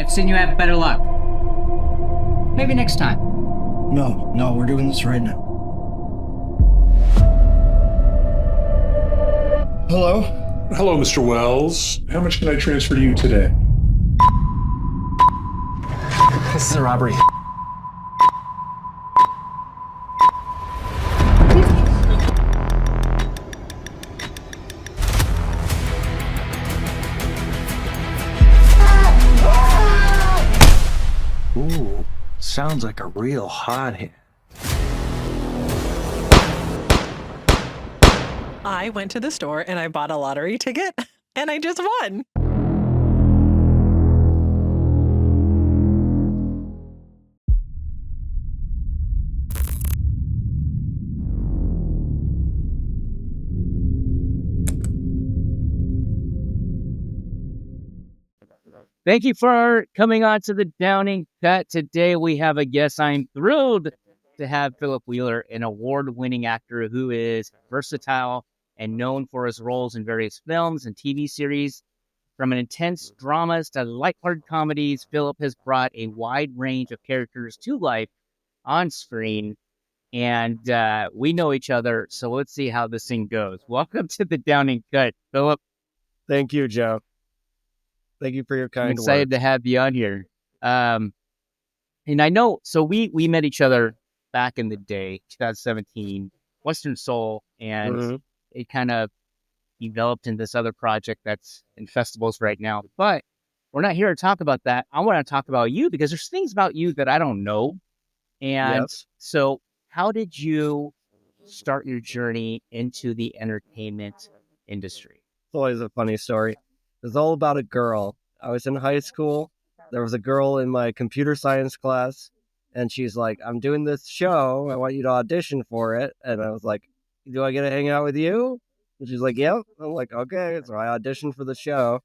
I've seen you have better luck. Maybe next time. No, we're doing this right now. Hello? Hello, Mr. Wells. How much can I transfer to you today? This is a robbery. Ooh, sounds like a real hothead. I went to the store and I bought a lottery ticket and I just won. Thank you for coming on to the Downing Cut. Today we have a guest. I'm thrilled to have Phillip Wheeler, an award-winning actor who is versatile and known for his roles in various films and TV series. From intense dramas to lighthearted comedies, Phillip has brought a wide range of characters to life on screen. And we know each other, so let's see how this thing goes. Welcome to the Downing Cut, Phillip. Thank you, Joe. Thank you for your kind I'm excited words. to have you on here. And I know, so we met each other back in the day, 2017, Western Soul, and it kind of developed in this other project that's in festivals right now. But we're not here to talk about that. I want to talk about you because there's things about you that I don't know. And Yes. so how did you start your journey into the entertainment industry? It's always a funny story. It's all about a girl. I was in high school. There was a girl in my computer science class, and she's like, I'm doing this show. I want you to audition for it. And I was like, do I get to hang out with you? And she's like, yep. I'm like, okay. So I auditioned for the show.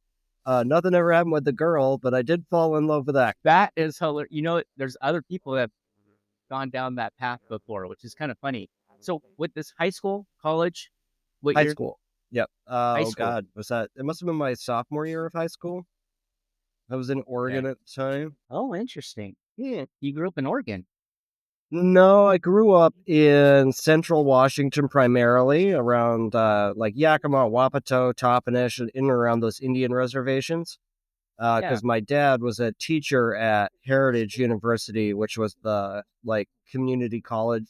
Nothing ever happened with the girl, but I did fall in love with acting. That is hilarious. You know, there's other people that have gone down that path before, which is kind of funny. So with this high school, college, what High year? school. Yep. High Oh, school. God. Was that? It must have been my sophomore year of high school. I was in Oregon at the time. Oh, interesting. Yeah. You grew up in Oregon. No, I grew up in central Washington primarily, around like Yakima, Wapato, Toppenish, and in and around those Indian reservations. Because my dad was a teacher at Heritage University, which was the like community college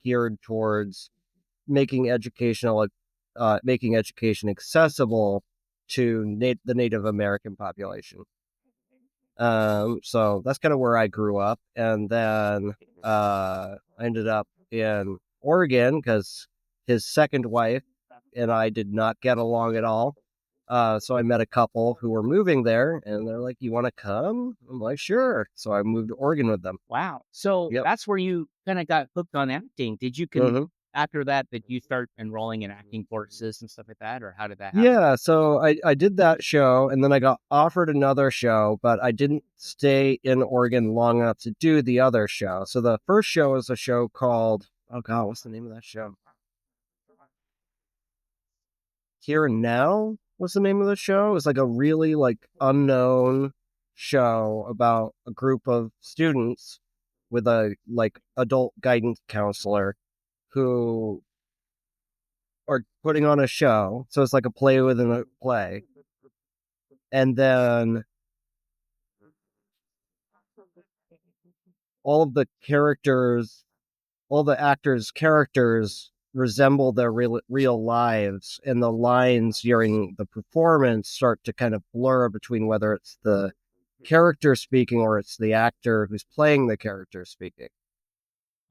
geared towards making making education accessible to the Native American population. So that's kind of where I grew up, and then I ended up in Oregon because his second wife and I did not get along at all. So I met a couple who were moving there, and they're like, "You want to come?" I'm like, "Sure." So I moved to Oregon with them. Wow. So Yep. that's where you kind of got hooked on acting. Did you after that, did you start enrolling in acting courses and stuff like that, or how did that happen? Yeah, so I did that show, and then I got offered another show, but I didn't stay in Oregon long enough to do the other show. So the first show was a show called, oh God, what's the name of that show? Here and Now was the name of the show. It was like a really like unknown show about a group of students with a like adult guidance counselor who are putting on a show. So it's like a play within a play. And then all of the characters, all the actors' characters resemble their real lives, and the lines during the performance start to kind of blur between whether it's the character speaking or it's the actor who's playing the character speaking.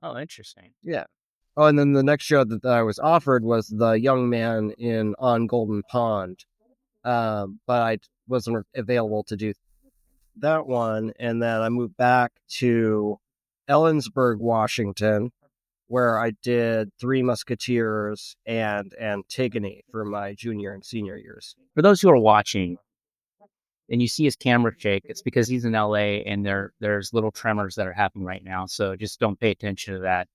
Oh, interesting. Yeah. Oh, and then the next show that I was offered was The Young Man on Golden Pond, but I wasn't available to do that one, and then I moved back to Ellensburg, Washington, where I did Three Musketeers and Antigone for my junior and senior years. For those who are watching and you see his camera shake, it's because he's in LA and there's little tremors that are happening right now. So just don't pay attention to that.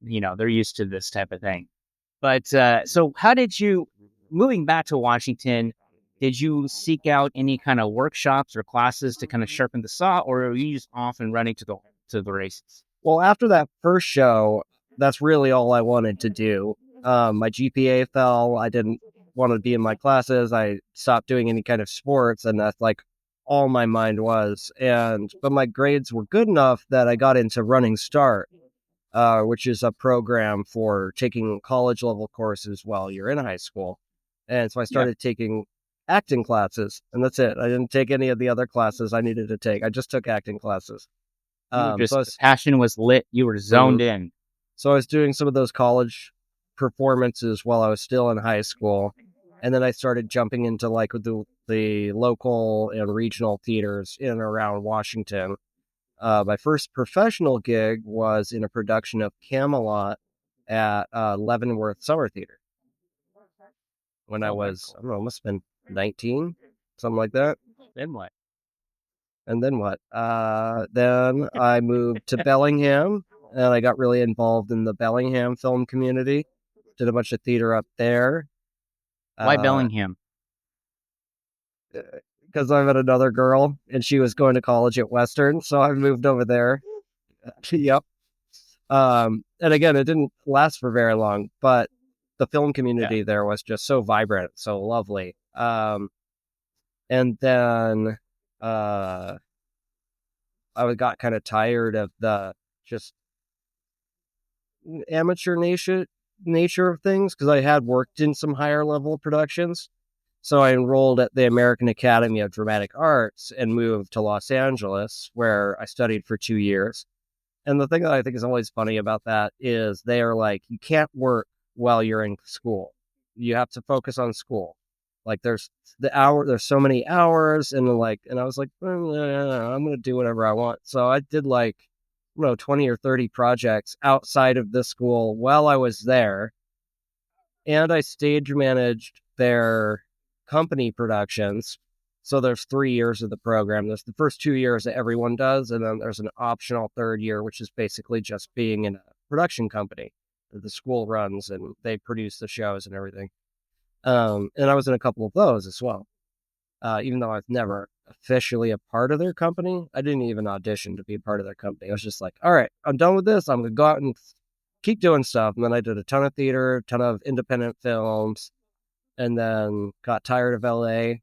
You know, they're used to this type of thing. But so how did you, moving back to Washington, did you seek out any kind of workshops or classes to kind of sharpen the saw, or were you just off and running to the races? Well, after that first show, that's really all I wanted to do. My GPA fell. I didn't want to be in my classes. I stopped doing any kind of sports, and that's like all my mind was. But my grades were good enough that I got into Running Start, which is a program for taking college level courses while you're in high school. And so I started taking acting classes, and that's it. I didn't take any of the other classes I needed to take. I just took acting classes. The passion was lit. You were zoned in. So I was doing some of those college performances while I was still in high school. And then I started jumping into like the local and regional theaters in and around Washington. My first professional gig was in a production of Camelot at Leavenworth Summer Theater when I was, I don't know, must have been 19, something like that. Then what? And then what? Then I moved to Bellingham, and I got really involved in the Bellingham film community. Did a bunch of theater up there. Why Bellingham? Because I met another girl, and she was going to college at Western, so I moved over there. Yep. And again, it didn't last for very long, but the film community there was just so vibrant, so lovely. And then I got kind of tired of the just amateur nature of things because I had worked in some higher level productions. So I enrolled at the American Academy of Dramatic Arts and moved to Los Angeles, where I studied for 2 years. And the thing that I think is always funny about that is they are like, you can't work while you're in school. You have to focus on school. Like there's so many hours, and I was like, I'm going to do whatever I want. So I did 20 or 30 projects outside of the school while I was there. And I stage managed their company productions. So there's 3 years of the program. There's the first 2 years that everyone does, and then there's an optional third year, which is basically just being in a production company that the school runs, and they produce the shows and everything. And I was in a couple of those as well. Even though I was never officially a part of their company, I didn't even audition to be a part of their company. I was just like, all right, I'm done with this. I'm going to go out and keep doing stuff. And then I did a ton of theater, a ton of independent films, and then got tired of LA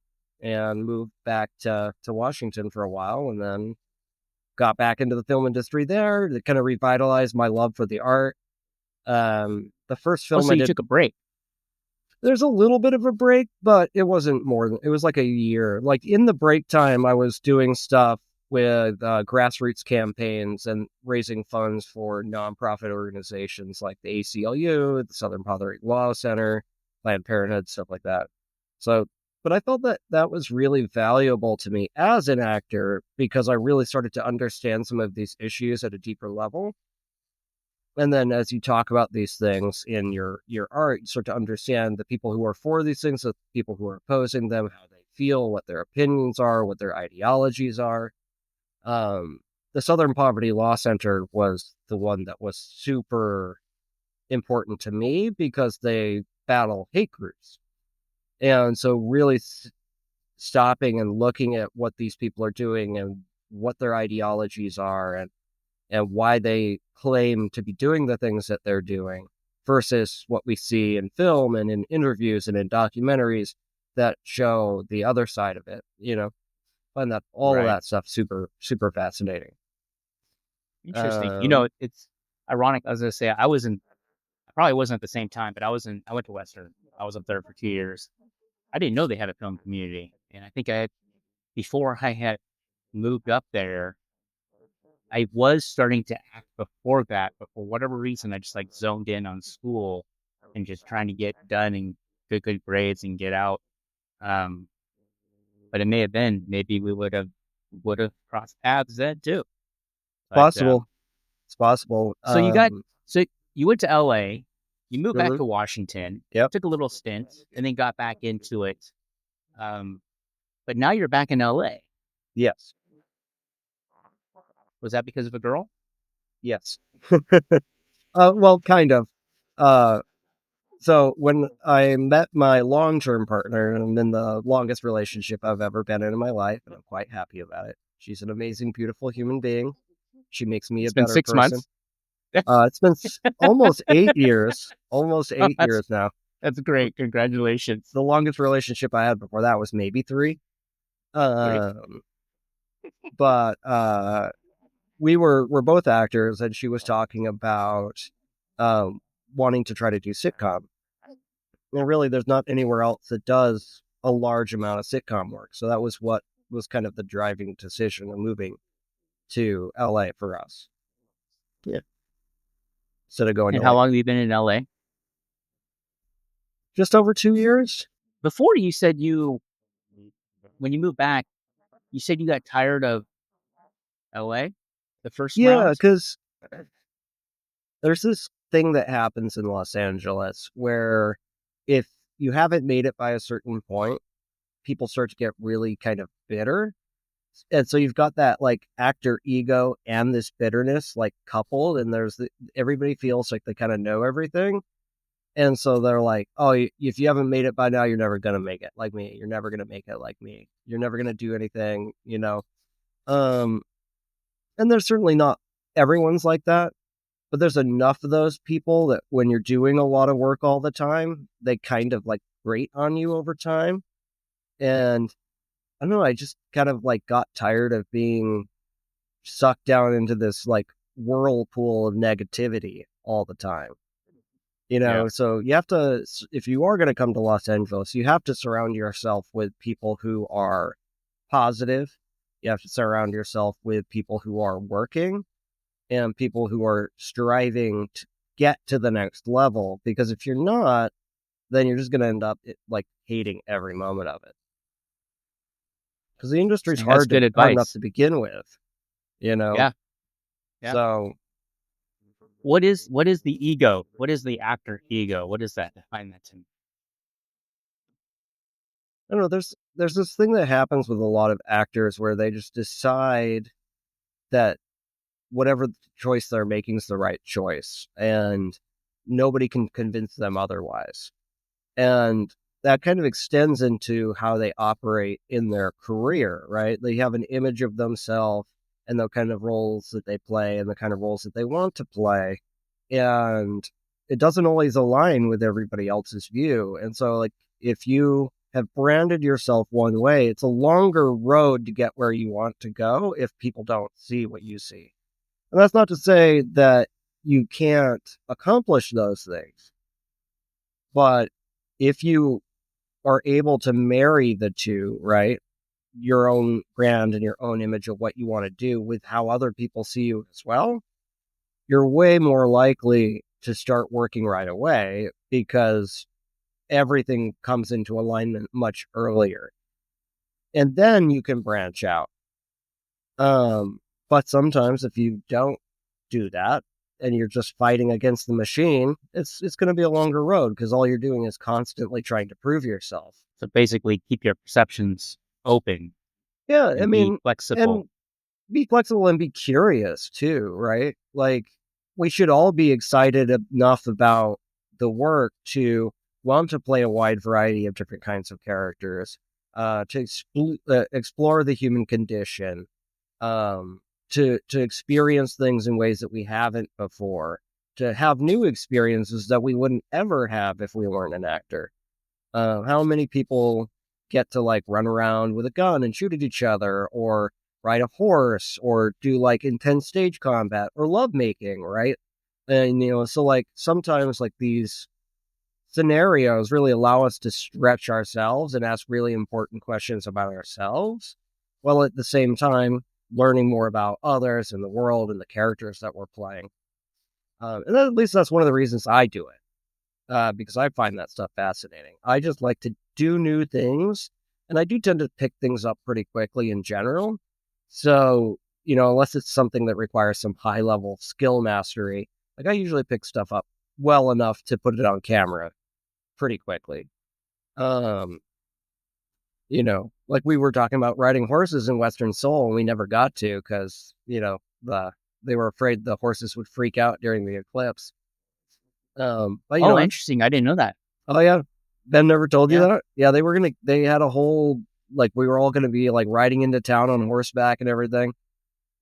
and moved back to Washington for a while, and then got back into the film industry there to kind of revitalize my love for the art. The first film so you took a break. There's a little bit of a break, but it wasn't it was like a year. Like in the break time, I was doing stuff with grassroots campaigns and raising funds for nonprofit organizations like the ACLU, the Southern Poverty Law Center, Planned Parenthood, stuff like that. So, but I felt that was really valuable to me as an actor because I really started to understand some of these issues at a deeper level. And then as you talk about these things in your art, you start to understand the people who are for these things, the people who are opposing them, how they feel, what their opinions are, what their ideologies are. The Southern Poverty Law Center was the one that was super important to me because they battle hate groups. And so really stopping and looking at what these people are doing and what their ideologies are and why they claim to be doing the things that they're doing versus what we see in film and in interviews and in documentaries that show the other side of it, find that all of that stuff super, super fascinating. Interesting. It's ironic. I was going to say, I probably wasn't at the same time, but I went to Western. I was up there for 2 years. I didn't know they had a film community. And I think before I had moved up there, I was starting to act before that, but for whatever reason, I just zoned in on school and just trying to get done and good grades and get out. But it may have been, maybe we would have crossed paths then too. Possible. It's possible. So you went to LA, you moved back to Washington, took a little stint, and then got back into it. But now you're back in LA. Yes. Was that because of a girl? Yes. Well, kind of. So when I met my long-term partner, and I'm in the longest relationship I've ever been in my life, and I'm quite happy about it. She's an amazing, beautiful human being. She makes me It's a been better 6 person. months. It's been almost 8 years. Almost Oh, 8 years now. that's great. Congratulations. The longest relationship I had before that was maybe 3. Great. But we're both actors, and she was talking about wanting to try to do sitcom. And really, there's not anywhere else that does a large amount of sitcom work. So that was what was kind of the driving decision of moving to LA for us. Yeah. Instead of going And to how like long have you been in LA? just over 2 years. Before you said when you moved back, you said you got tired of LA the first Yeah, round? because there's this thing that happens in Los Angeles where if you haven't made it by a certain point, people start to get really kind of bitter. And so you've got that like actor ego and this bitterness like coupled, and everybody feels like they kind of know everything. And so they're like, oh, if you haven't made it by now, you're never going to make it like me. You're never going to make it like me. You're never going to do anything, you know? Um, and there's certainly not everyone's like that, but there's enough of those people that when you're doing a lot of work all the time, they kind of like grate on you over time. And I don't know, I just kind of like got tired of being sucked down into this like whirlpool of negativity all the time. Yeah. So you have to, if you are going to come to Los Angeles, you have to surround yourself with people who are positive. You have to surround yourself with people who are working and people who are striving to get to the next level. Because if you're not, then you're just going to end up like hating every moment of it. Because the industry's That's good hard enough advice. to begin with, you know? Yeah. Yeah. So What is the ego? What is the actor ego? What is that? Define that to me. I don't know. There's this thing that happens with a lot of actors where they just decide that whatever choice they're making is the right choice, and nobody can convince them otherwise. And that kind of extends into how they operate in their career, right? They have an image of themselves and the kind of roles that they play and the kind of roles that they want to play. And it doesn't always align with everybody else's view. And so, like, if you have branded yourself one way, it's a longer road to get where you want to go if people don't see what you see. And that's not to say that you can't accomplish those things. But if you are able to marry the two, right? Your own brand and your own image of what you want to do with how other people see you as well, you're way more likely to start working right away because everything comes into alignment much earlier. And then you can branch out. But sometimes if you don't do that and you're just fighting against the machine, it's going to be a longer road because all you're doing is constantly trying to prove yourself. So basically, keep your perceptions open Yeah, I and be mean, flexible. and be flexible and be curious too, right? Like we should all be excited enough about the work to want to play a wide variety of different kinds of characters, to explore the human condition, to experience things in ways that we haven't before, to have new experiences that we wouldn't ever have if we weren't an actor. How many people get to like run around with a gun and shoot at each other, or ride a horse, or do like intense stage combat or lovemaking, right? And so like sometimes like these scenarios really allow us to stretch ourselves and ask really important questions about ourselves, while at the same time learning more about others and the world and the characters that we're playing. And at least that's one of the reasons I do it, because I find that stuff fascinating. I just like to do new things, and I do tend to pick things up pretty quickly in general. So, unless it's something that requires some high level skill mastery, like I usually pick stuff up well enough to put it on camera pretty quickly. Um, like we were talking about riding horses in Western Seoul, and we never got to because, they were afraid the horses would freak out during the eclipse. But Oh, interesting. I didn't know that. oh yeah, Ben never told you Yeah. that? Yeah, they had a whole, like, we were all gonna be like riding into town on horseback and everything.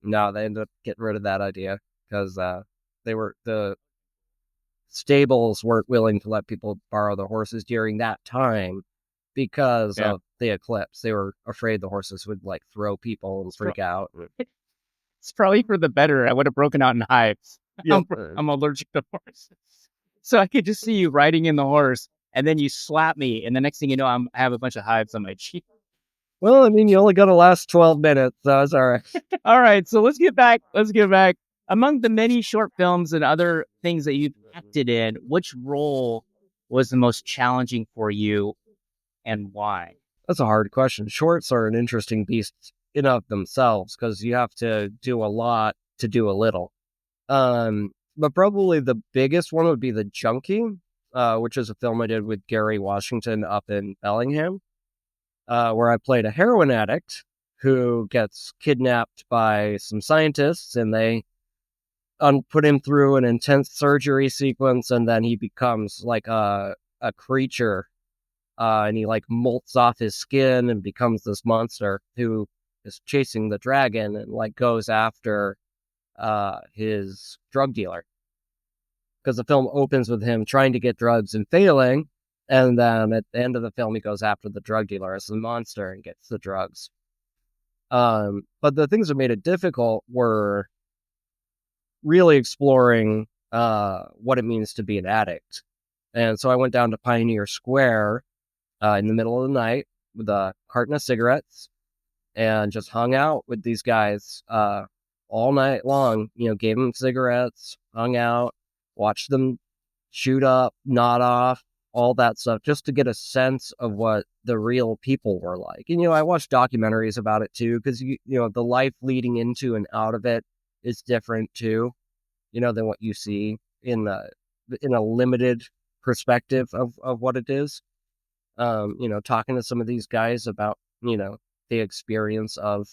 No, they ended up getting rid of that idea because the stables weren't willing to let people borrow the horses during that time because Yeah. of the eclipse. They were afraid the horses would like throw people and freak out. It's probably for the better. I would have broken out in hives. Yep. I'm allergic to horses. So I could just see you riding in the horse, and then you slap me, and the next thing you know, I have a bunch of hives on my cheek. Well, I mean, you only got to last 12 minutes, so it's all right. All right, so let's get back. Among the many short films and other things that you've acted in, which role was the most challenging for you, and why? That's a hard question. Shorts are an interesting beast in of themselves because you have to do a lot to do a little. But probably the biggest one would be The Junkie, which is a film I did with Gary Washington up in Bellingham, where I played a heroin addict who gets kidnapped by some scientists, and they put him through an intense surgery sequence, and then he becomes like a creature, and he like molts off his skin and becomes this monster who is chasing the dragon and like goes after his drug dealer, because the film opens with him trying to get drugs and failing, and then at the end of the film he goes after the drug dealer as the monster and gets the drugs. But the things that made it difficult were really exploring what it means to be an addict. And so I went down to Pioneer Square in the middle of the night with a carton of cigarettes and just hung out with these guys all night long. Gave them cigarettes, hung out, watched them shoot up, nod off, all that stuff, just to get a sense of what the real people were like. And, I watched documentaries about it too, because, the life leading into and out of it is different too, than what you see in a limited perspective of what it is. Talking to some of these guys about, the experience of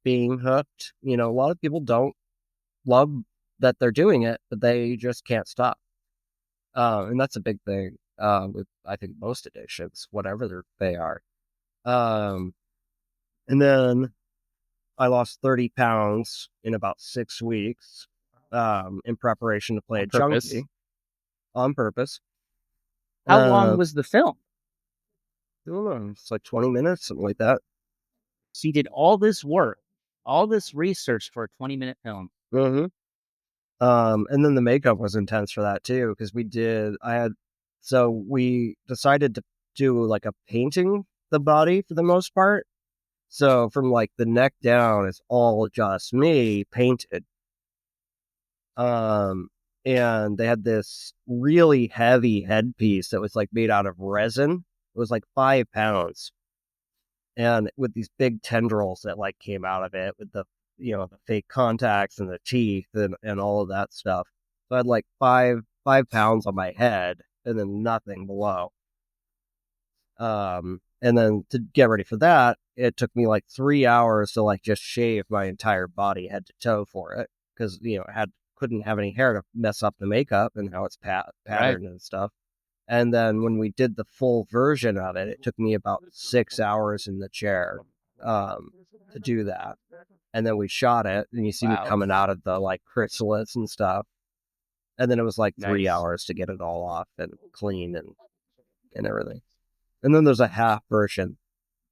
being hooked. A lot of people don't love that they're doing it, but they just can't stop. And that's a big thing with, I think, most addictions, whatever they are. And then I lost 30 pounds in about 6 weeks in preparation to play a junkie on purpose. How long was the film? I don't know, it's like 20 minutes, something like that. So you did all this work, all this research for a 20-minute film. Mm-hmm. And then the makeup was intense for that too, because we decided to do like a painting the body for the most part. So from like the neck down, it's all just me painted. And they had this really heavy headpiece that was like made out of resin. It was like 5 pounds. And with these big tendrils that like came out of it with the fake contacts and the teeth and all of that stuff. So I had like 5 pounds on my head and then nothing below. And then to get ready for that, it took me like 3 hours to like just shave my entire body head to toe for it, because couldn't have any hair to mess up the makeup and how it's patterned and stuff. And then when we did the full version of it, it took me about 6 hours in the chair to do that. And then we shot it, and you see me coming out of the like chrysalids and stuff. And then it was like 3 hours to get it all off and clean and everything. And then there's a half version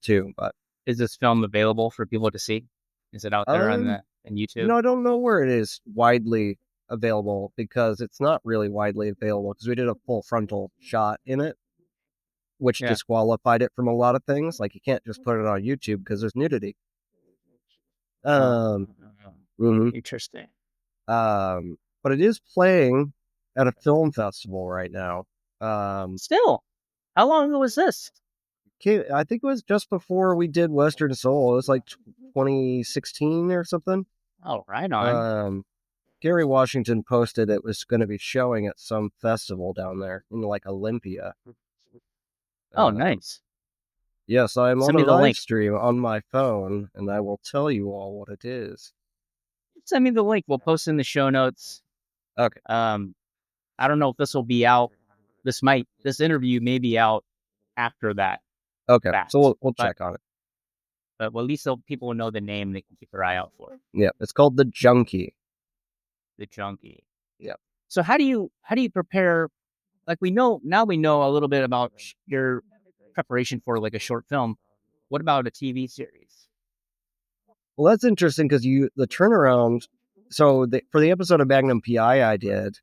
too. But is this film available for people to see? Is it out there on YouTube? I don't know where it is widely available, because it's not really widely available, because we did a full frontal shot in it, which disqualified it from a lot of things. Like, you can't just put it on YouTube because there's nudity. Interesting. But it is playing at a film festival right now. Still, how long ago was this? I think it was just before we did Western Soul. It was like 2016 or something. Oh, right on. Gary Washington posted it was going to be showing at some festival down there in like Olympia. Oh, nice. Yes, I'm on a live stream on my phone, and I will tell you all what it is. Send me the link. We'll post in the show notes. Okay. I don't know if this will be out. This interview may be out after that. Okay, fact, so we'll but- check on it. But at least people will know the name they can keep their eye out for. Yeah, it's called The Junkie. The Junkie. Yeah. So how do you prepare? Like we know a little bit about your preparation for like a short film. What about a TV series? Well, that's interesting because the turnaround. So for the episode of Magnum PI I did,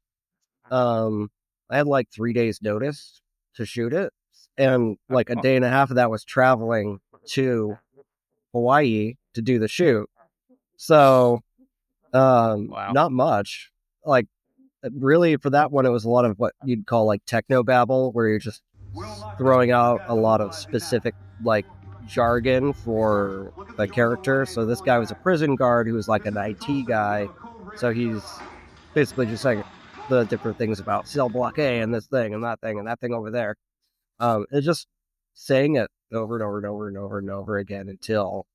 I had like 3 days notice to shoot it, and like a day and a half of that was traveling to Hawaii to do the shoot. So, not much. Like, really, for that one, it was a lot of what you'd call like techno babble, where you're just throwing out a lot of specific like jargon for the character. So this guy was a prison guard who was like an IT guy. So he's basically just saying the different things about cell block A and this thing and that thing over there. It's just saying it over and over and over and over and over again until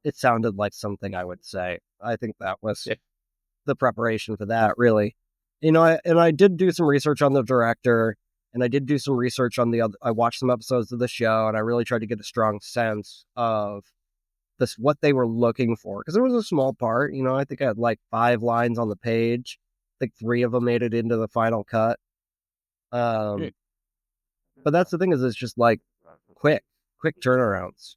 it sounded like something I would say. I think that was the preparation for that, really. I did do some research on the director, and I did do some research on I watched some episodes of the show, and I really tried to get a strong sense of what they were looking for. Because it was a small part, I think I had like 5 lines on the page. I think 3 of them made it into the final cut. But that's the thing, is it's just like quick turnarounds,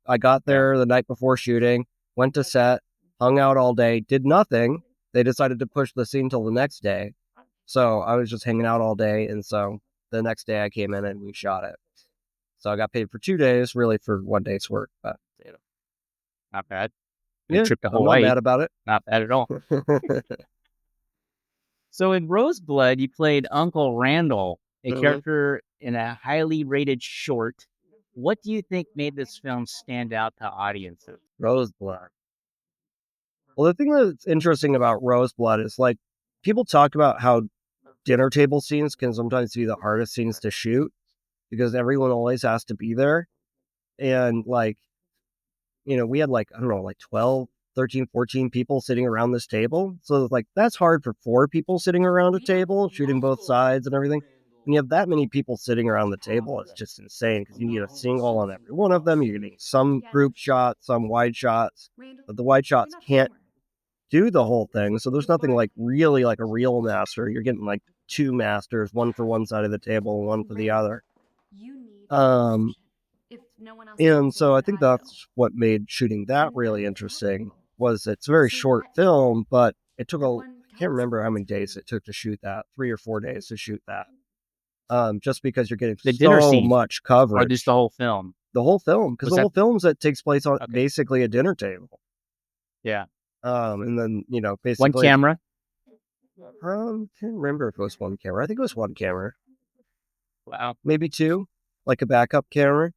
I got there the night before shooting, went to set, hung out all day, did nothing. They decided to push the scene till the next day. So I was just hanging out all day. And so the next day I came in and we shot it. So I got paid for 2 days, really for 1 day's work. But, Not bad. yeah, Trip to I'm Hawaii. not mad about it. Not bad at all. So in Roseblood, you played Uncle Randall, a character in a highly rated short. What do you think made this film stand out to audiences? Roseblood. Well, the thing that's interesting about Roseblood is like people talk about how dinner table scenes can sometimes be the hardest scenes to shoot because everyone always has to be there. And like, we had like, I don't know, like 12, 13, 14 people sitting around this table. So like, that's hard for 4 people sitting around a table, shooting both sides and everything. When you have that many people sitting around the table, it's just insane because you need a single on every one of them. You're getting some group shots, some wide shots, but the wide shots can't do the whole thing. So there's nothing like really like a real master. You're getting like 2 masters, one for one side of the table and one for the other. And so I think that's what made shooting that really interesting. Was it's a very short film, but it took I can't remember how many days it took to shoot that, 3 or 4 days to shoot that. Just because you're getting The dinner so scene, much coverage. or just the whole film? The whole film, because the whole film's that takes place on basically a dinner table. Yeah. And then, basically... One camera? Can't remember if it was 1 camera. I think it was 1 camera. Wow. Maybe 2, like a backup camera,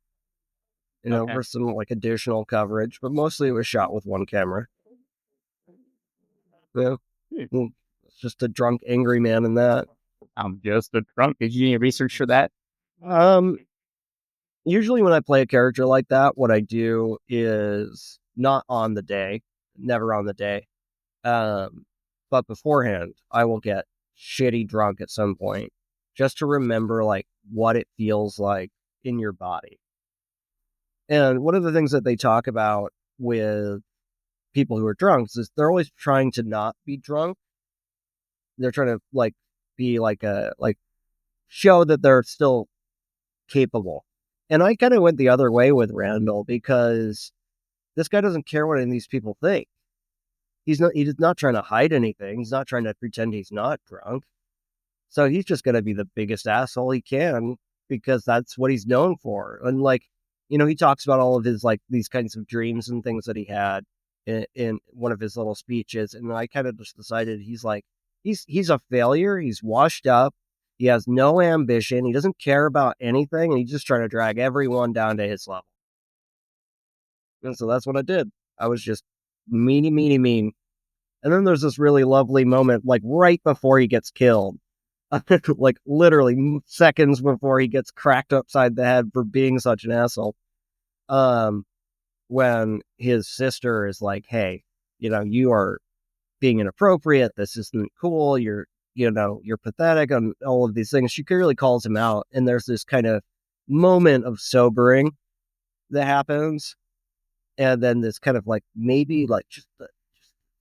for some like additional coverage, but mostly it was shot with 1 camera. Yeah. It's just a drunk, angry man in that. I'm just a drunk. Did you do any research for that? Usually when I play a character like that, what I do is not on the day, never on the day. But beforehand, I will get shitty drunk at some point just to remember like what it feels like in your body. And one of the things that they talk about with people who are drunks is they're always trying to not be drunk. They're trying to like be like show that they're still capable. And I kind of went the other way with Randall because this guy doesn't care what any of these people think. He's not trying to hide anything. He's not trying to pretend he's not drunk. So he's just going to be the biggest asshole he can because that's what he's known for. And like, he talks about all of his like these kinds of dreams and things that he had in one of his little speeches. And I kind of just decided he's a failure. He's washed up. He has no ambition. He doesn't care about anything. And he's just trying to drag everyone down to his level. And so that's what I did. I was just mean. And then there's this really lovely moment, like right before he gets killed, like literally seconds before he gets cracked upside the head for being such an asshole. When his sister is like, hey, you are being inappropriate. This isn't cool. You're you're pathetic on all of these things. She clearly calls him out, and there's this kind of moment of sobering that happens, and then this kind of like maybe like just the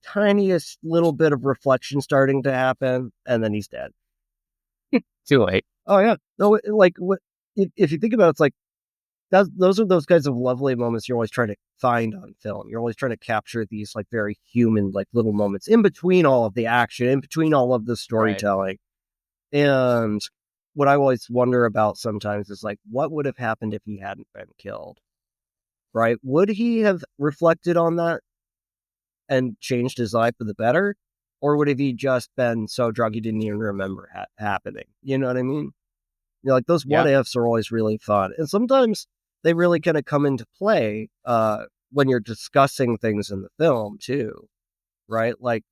tiniest little bit of reflection starting to happen, and then he's dead. Too late. Oh yeah, no, like what if you think about it, it's like those are those kinds of lovely moments you're always trying to find on film. You're always trying to capture these like very human like little moments in between all of the action, in between all of the storytelling. And what I always wonder about sometimes is like, what would have happened if he hadn't been killed? Right? Would he have reflected on that and changed his life for the better? Or would have he just been so drunk he didn't even remember happening? You know what I mean? Like those what ifs are always really fun. And sometimes they really kind of come into play when you're discussing things in the film too, right? Like,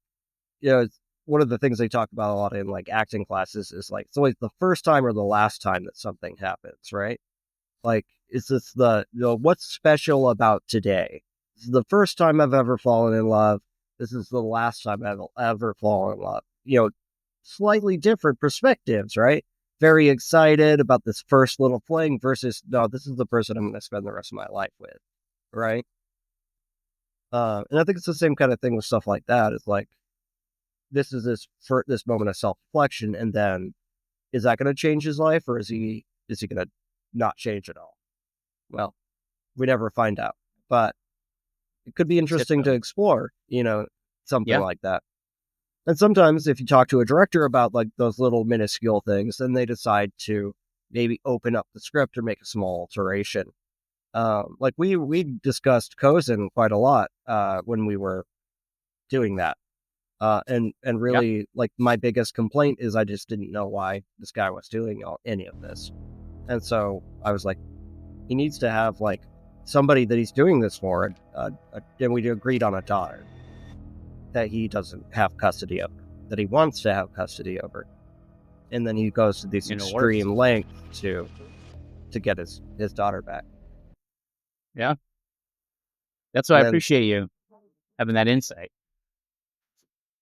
one of the things they talk about a lot in like acting classes is like, it's always the first time or the last time that something happens, right? Like, is this what's special about today? This is the first time I've ever fallen in love. This is the last time I've ever fallen in love. Slightly different perspectives, right? Very excited about this first little fling versus, no, this is the person I'm going to spend the rest of my life with, right? And I think it's the same kind of thing with stuff like that. It's like, this is this moment of self-reflection, and then is that going to change his life, or is he going to not change at all? Well, we never find out, but it could be interesting to explore, something like that. And sometimes if you talk to a director about like those little minuscule things, then they decide to maybe open up the script or make a small alteration. Like we discussed Cozen quite a lot when we were doing that. And really, like, my biggest complaint is I just didn't know why this guy was doing any of this. And so I was like, he needs to have, like, somebody that he's doing this for, and we agreed on a daughter that he doesn't have custody of, that he wants to have custody over. And then he goes to these extreme lengths to get his daughter back. Yeah. That's why I appreciate you having that insight.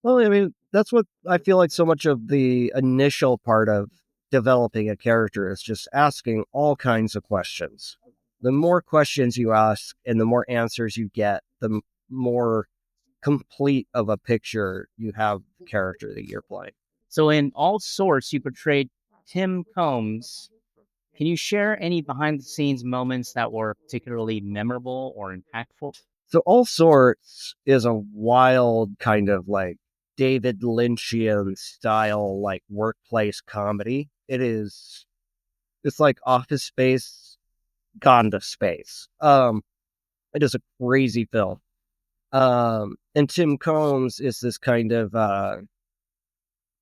Well, I mean, that's what I feel like so much of the initial part of developing a character is just asking all kinds of questions. The more questions you ask and the more answers you get, the more complete of a picture you have the character that you're playing. So in All Sorts, you portrayed Tim Combs. Can you share any behind the scenes moments that were particularly memorable or impactful? So All Sorts is a wild kind of like David Lynchian style, like workplace comedy. It's like Office Space gone to space. It is a crazy film. And Tim Combs is this kind of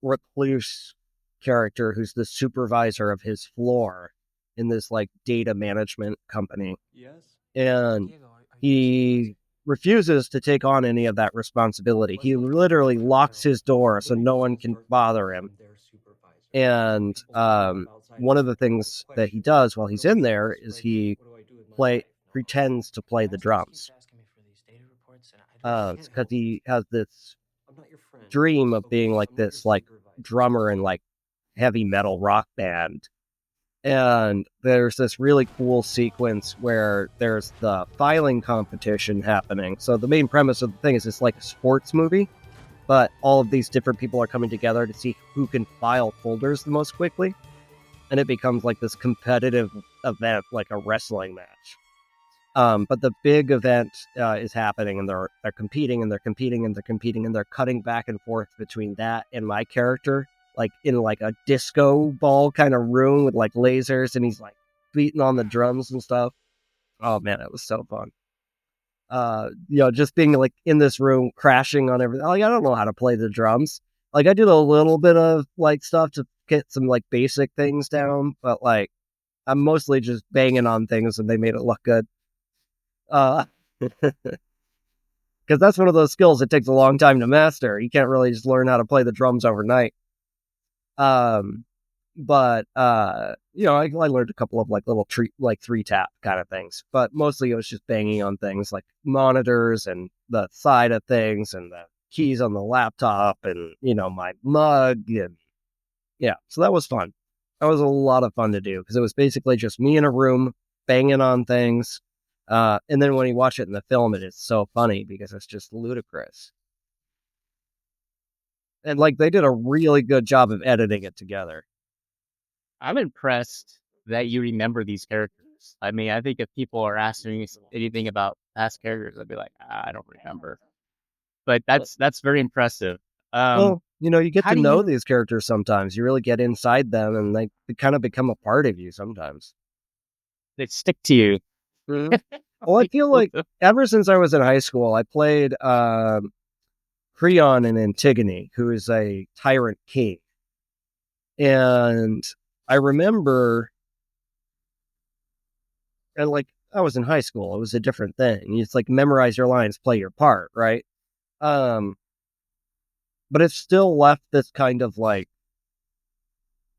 recluse character who's the supervisor of his floor in this like data management company. And he refuses to take on any of that responsibility. He literally locks his door so no one can bother him. And one of the things that he does while he's in there is he pretends to play the drums. Because he has this dream of being like this like drummer in like heavy metal rock band. And there's this really cool sequence where there's the filing competition happening. So the main premise of the thing is it's like a sports movie, but all of these different people are coming together to see who can file folders the most quickly. And it becomes like this competitive event, like a wrestling match. But the big event is happening, and they're competing, and they're competing, and they're competing, and they're cutting back and forth between that and my character, like in like a disco ball kind of room with like lasers, and he's like beating on the drums and stuff. Oh man, it was so fun. Just being like in this room, crashing on everything. Like, I don't know how to play the drums. Like, I did a little bit of like stuff to get some like basic things down, but like I'm mostly just banging on things, and they made it look good. Because that's one of those skills that takes a long time to master. You can't really just learn how to play the drums overnight. But I learned a couple of like little 3-tap kind of things, but mostly it was just banging on things like monitors and the side of things and the keys on the laptop and, my mug and Yeah, so that was fun. That was a lot of fun to do because it was basically just me in a room banging on things. And then when you watch it in the film, it is so funny because it's just ludicrous. And like they did a really good job of editing it together. I'm impressed that you remember these characters. I mean, I think if people are asking me anything about past characters, I'd be like, I don't remember. But that's very impressive. Well, you get How to do know you these characters sometimes. You really get inside them and they kind of become a part of you sometimes. they stick to you? Mhm. Well, I feel like ever since I was in high school, I played Creon in Antigone, who is a tyrant king. And I remember, and like I was in high school, it was a different thing. It's like memorize your lines, play your part, right? Um, but it still left this kind of like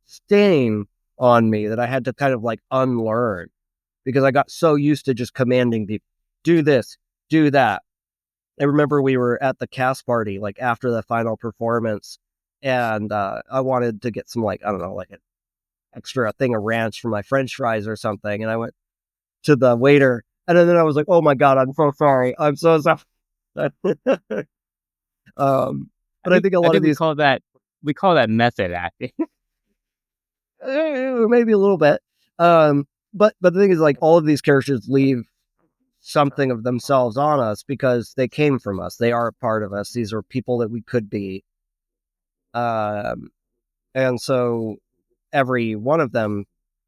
stain on me that I had to kind of like unlearn because I got so used to just commanding people, do this, do that. I remember we were at the cast party like after the final performance, and I wanted to get some like I don't know like an extra thing of ranch for my French fries or something, and I went to the waiter, and then I was like, "Oh my god, I'm so sorry, I'm so sorry." But I think a I lot of think these we call that method acting. maybe a little bit, but the thing is like all of these characters leave something of themselves on us because they came from us. They are a part of us. These are people that we could be. Um, and so every one of them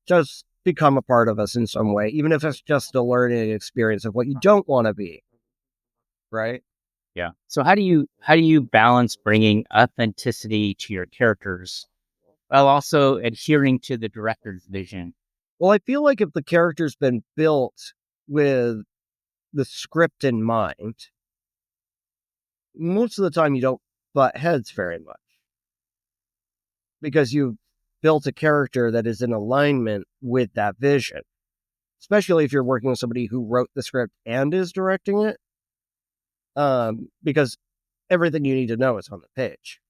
just become a part of us in some way, even if it's just a learning experience of what you don't want to be. Right. Yeah. So how do you balance bringing authenticity to your characters while also adhering to the director's vision? Well, I feel like if the character's been built with the script in mind, most of the time you don't butt heads very much because you've built a character that is in alignment with that vision, especially if you're working with somebody who wrote the script and is directing it, because everything you need to know is on the page,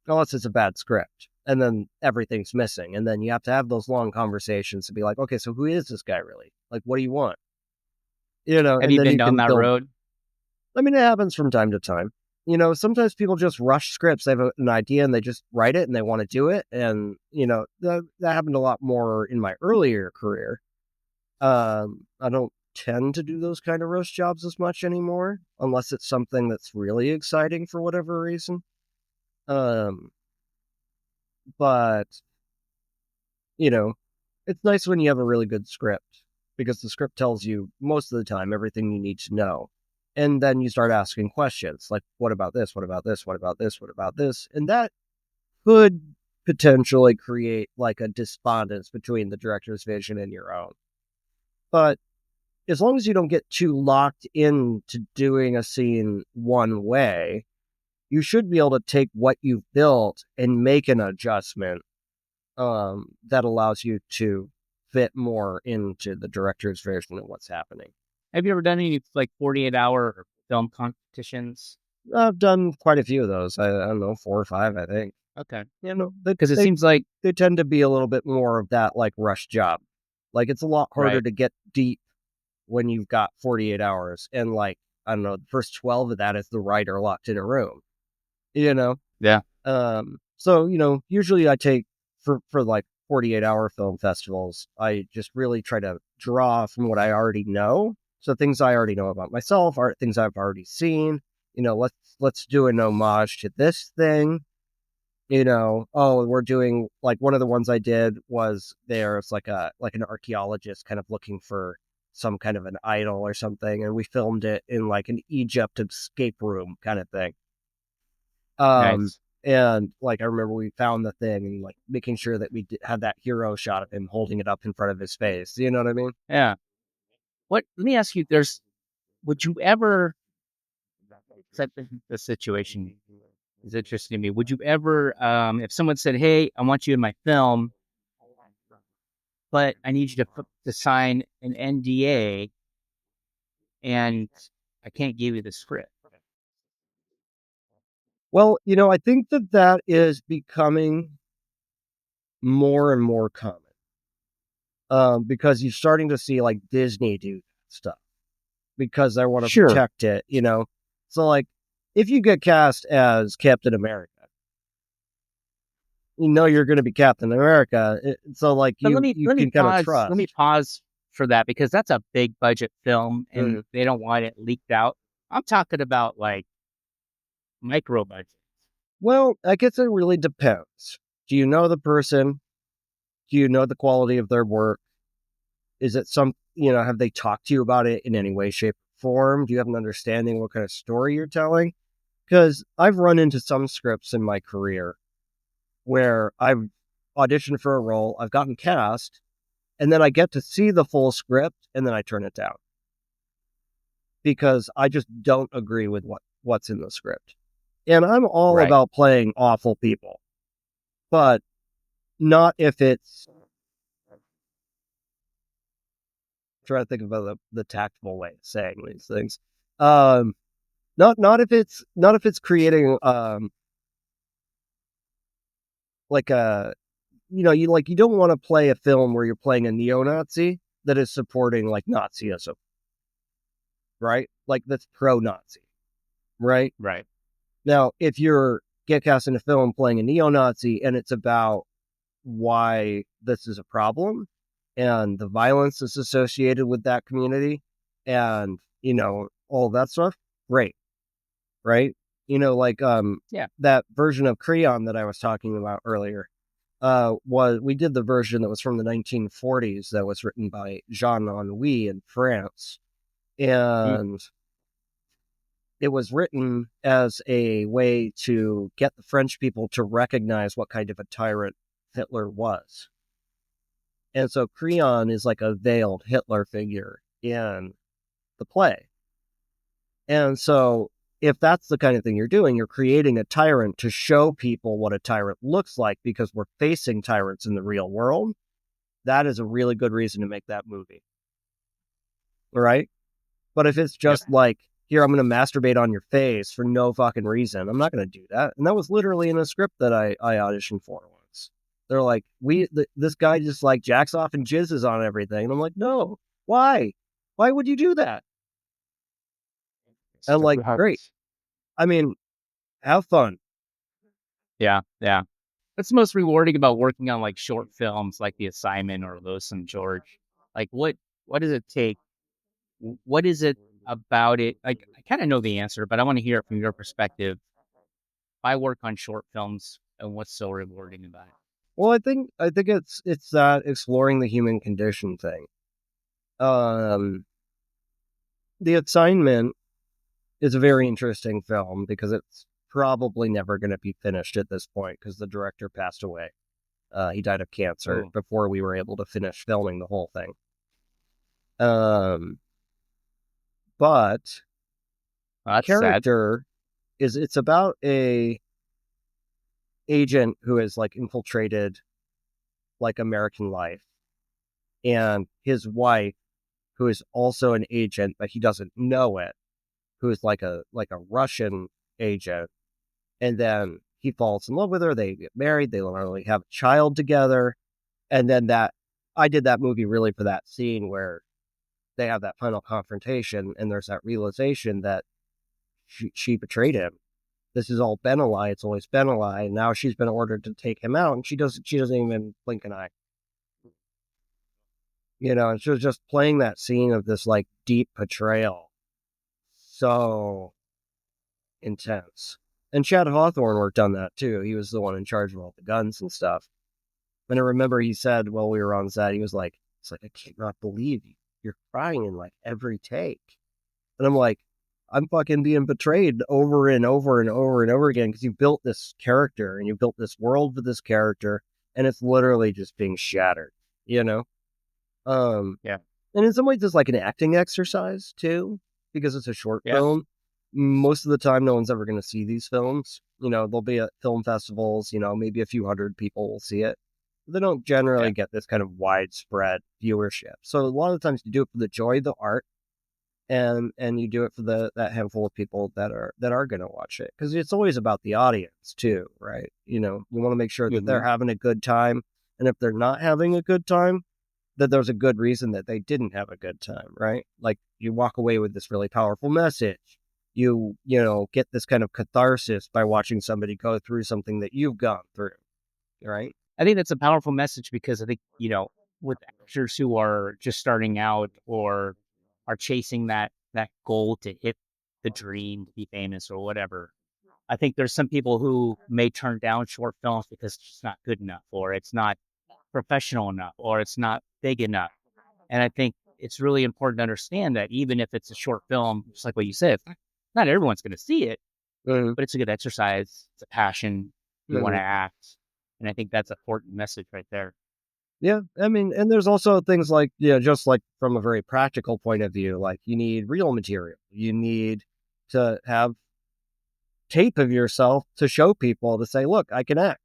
unless it's a bad script. And then everything's missing. And then you have to have those long conversations to be like, okay, so who is this guy really? Like, what do you want? Have And you then been you down can that build. road? I mean, it happens from time to time. Sometimes people just rush scripts. They have an idea and they just write it and they want to do it. And, that happened a lot more in my earlier career. I don't tend to do those kind of rush jobs as much anymore, unless it's something that's really exciting for whatever reason. Um, but, you know, it's nice when you have a really good script because the script tells you most of the time everything you need to know. And then you start asking questions like, what about this? What about this? What about this? What about this? And that could potentially create like a despondence between the director's vision and your own. But as long as you don't get too locked into doing a scene one way, you should be able to take what you've built and make an adjustment that allows you to fit more into the director's version of what's happening. Have you ever done any like 48-hour film competitions? I've done quite a few of those. I don't know, 4 or 5, I think. Okay. They, Because it they, seems like they tend to be a little bit more of that like rush job. Like it's a lot harder right. to get deep when you've got 48 hours. And like, I don't know, the first 12 of that is the writer locked in a room, you know? Yeah. So, usually I take for like 48-hour film festivals, I just really try to draw from what I already know. So things I already know about myself, are things I've already seen. Let's do an homage to this thing. Oh, we're doing like one of the ones I did was there's like an archaeologist kind of looking for some kind of an idol or something, and we filmed it in like an Egypt escape room kind of thing. Nice. And like I remember we found the thing and like making sure that had that hero shot of him holding it up in front of his face. You know what I mean? Yeah. Let me ask you, would you ever, the situation is interesting to me. Would you ever, if someone said, hey, I want you in my film, but I need you to sign an NDA and I can't give you the script? Well, I think that is becoming more and more common. Because you're starting to see like Disney do stuff because they want to protect it, So like, if you get cast as Captain America, you're going to be Captain America. So like, But you can kind of trust. let me pause for that because that's a big budget film and they don't want it leaked out. I'm talking about like micro budget. Well, I guess it really depends. Do you know the person? Do you know the quality of their work? Is it have they talked to you about it in any way, shape, or form? Do you have an understanding what kind of story you're telling? Because I've run into some scripts in my career where I've auditioned for a role, I've gotten cast, and then I get to see the full script, and then I turn it down. Because I just don't agree with what's in the script. And I'm all about playing awful people. But not if it's... trying to think about the tactful way of saying these things. Not if it's creating like a you don't want to play a film where you're playing a neo-Nazi that is supporting like Nazism, right? Like that's pro-Nazi, right? Right. Now, if you're get cast in a film playing a neo-Nazi and it's about why this is a problem and the violence that's associated with that community and, all that stuff, great. Right? That version of Creon that I was talking about earlier, we did the version that was from the 1940s that was written by Jean Anouilh in France. And it was written as a way to get the French people to recognize what kind of a tyrant Hitler was. And so Creon is like a veiled Hitler figure in the play. And so if that's the kind of thing you're doing, you're creating a tyrant to show people what a tyrant looks like because we're facing tyrants in the real world. That is a really good reason to make that movie. Right? But if it's just like, here, I'm going to masturbate on your face for no fucking reason, I'm not going to do that. And that was literally in a script that I auditioned for once. They're like, this guy just like jacks off and jizzes on everything. And I'm like, no, why? Why would you do that? And like, great. I mean, have fun. Yeah. What's most rewarding about working on like short films like The Assignment or Lois and George? Like what does it take? What is it about it? Like I kind of know the answer, but I want to hear it from your perspective. I work on short films and what's so rewarding about it? Well, I think it's that exploring the human condition thing. The Assignment is a very interesting film because it's probably never going to be finished at this point because the director passed away. He died of cancer before we were able to finish filming the whole thing. But That's character sad. It's about a agent who has like infiltrated like American life, and his wife, who is also an agent, but he doesn't know it, who is like a Russian agent, and then he falls in love with her. They get married. They literally have a child together, and then I did that movie really for that scene where they have that final confrontation, and there's that realization that she betrayed him. This has all been a lie. It's always been a lie. And now she's been ordered to take him out, and she doesn't even blink an eye. And she was just playing that scene of this like deep betrayal. So intense. And Chad Hawthorne worked on that too. He was the one in charge of all the guns and stuff. And I remember he said while we were on set, he was like, I cannot believe you're crying in like every take. And I'm like, I'm fucking being betrayed over and over and over and over again because you built this character and you built this world for this character, and it's literally just being shattered, Yeah. And in some ways, it's like an acting exercise too, because it's a short film. Most of the time, no one's ever going to see these films. They'll be at film festivals. Maybe a few hundred people will see it. They don't generally get this kind of widespread viewership. So a lot of the times, you do it for the joy of the art. And you do it for that handful of people that are going to watch it, because it's always about the audience too, right? You want to make sure that they're having a good time, And if they're not having a good time, then there's a good reason that they didn't have a good time, right? Like you walk away with this really powerful message. You get this kind of catharsis by watching somebody go through something that you've gone through, right? I think that's a powerful message because I think, with actors who are just starting out or are chasing that goal to hit the dream to be famous or whatever, I think there's some people who may turn down short films because it's just not good enough or it's not professional enough or it's not big enough. And I think it's really important to understand that even if it's a short film, just like what you said, not everyone's going to see it, Mhm. but it's a good exercise. It's a passion. You want to Mhm. act. And I think that's an important message right there. Yeah, I mean, and there's also things like, just like from a very practical point of view, like you need real material. You need to have tape of yourself to show people to say, look, I can act.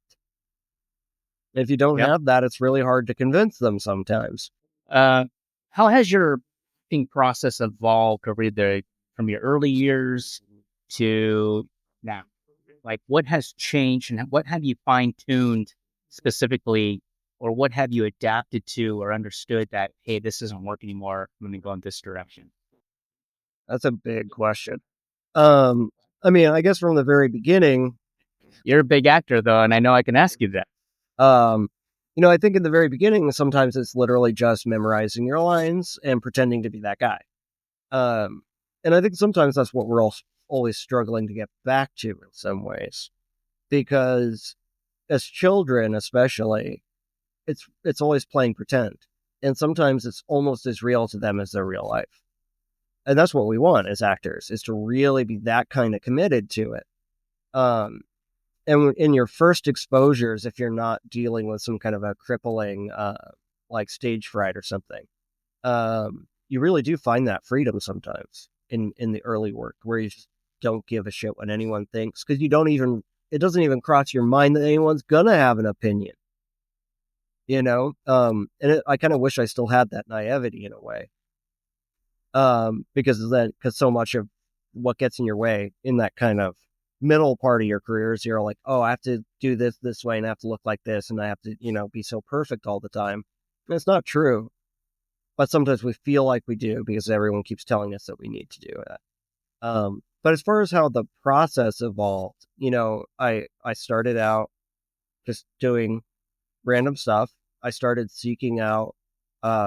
If you don't Yep. have that, it's really hard to convince them sometimes. Uh, how has your acting process evolved from your early years to now? Like, what has changed, and what have you fine tuned specifically, or what have you adapted to or understood that hey, this doesn't work anymore? Let me go in this direction. That's a big question. Um, I mean, I guess from the very beginning, You're a big actor, though, and I know I can ask you that. um, I think in the very beginning, sometimes it's literally just memorizing your lines and pretending to be that guy. Um, and I think sometimes that's what we're all always struggling to get back to in some ways, because as children, especially, it's always playing pretend, and sometimes it's almost as real to them as their real life. And that's what we want as actors, is to really be that kind of committed to it. Um, and in your first exposures, if you're not dealing with some kind of a crippling, like stage fright or something, you really do find that freedom sometimes in the early work, where you just don't give a shit what anyone thinks, because it doesn't even cross your mind that anyone's gonna have an opinion. I kind of wish I still had that naivety in a way, because so much of what gets in your way in that kind of middle part of your career is you're like, oh, I have to do this way and I have to look like this and I have to, be so perfect all the time. And it's not true, but sometimes we feel like we do because everyone keeps telling us that we need to do it. But as far as how the process evolved, I started out just doing random stuff. I started seeking out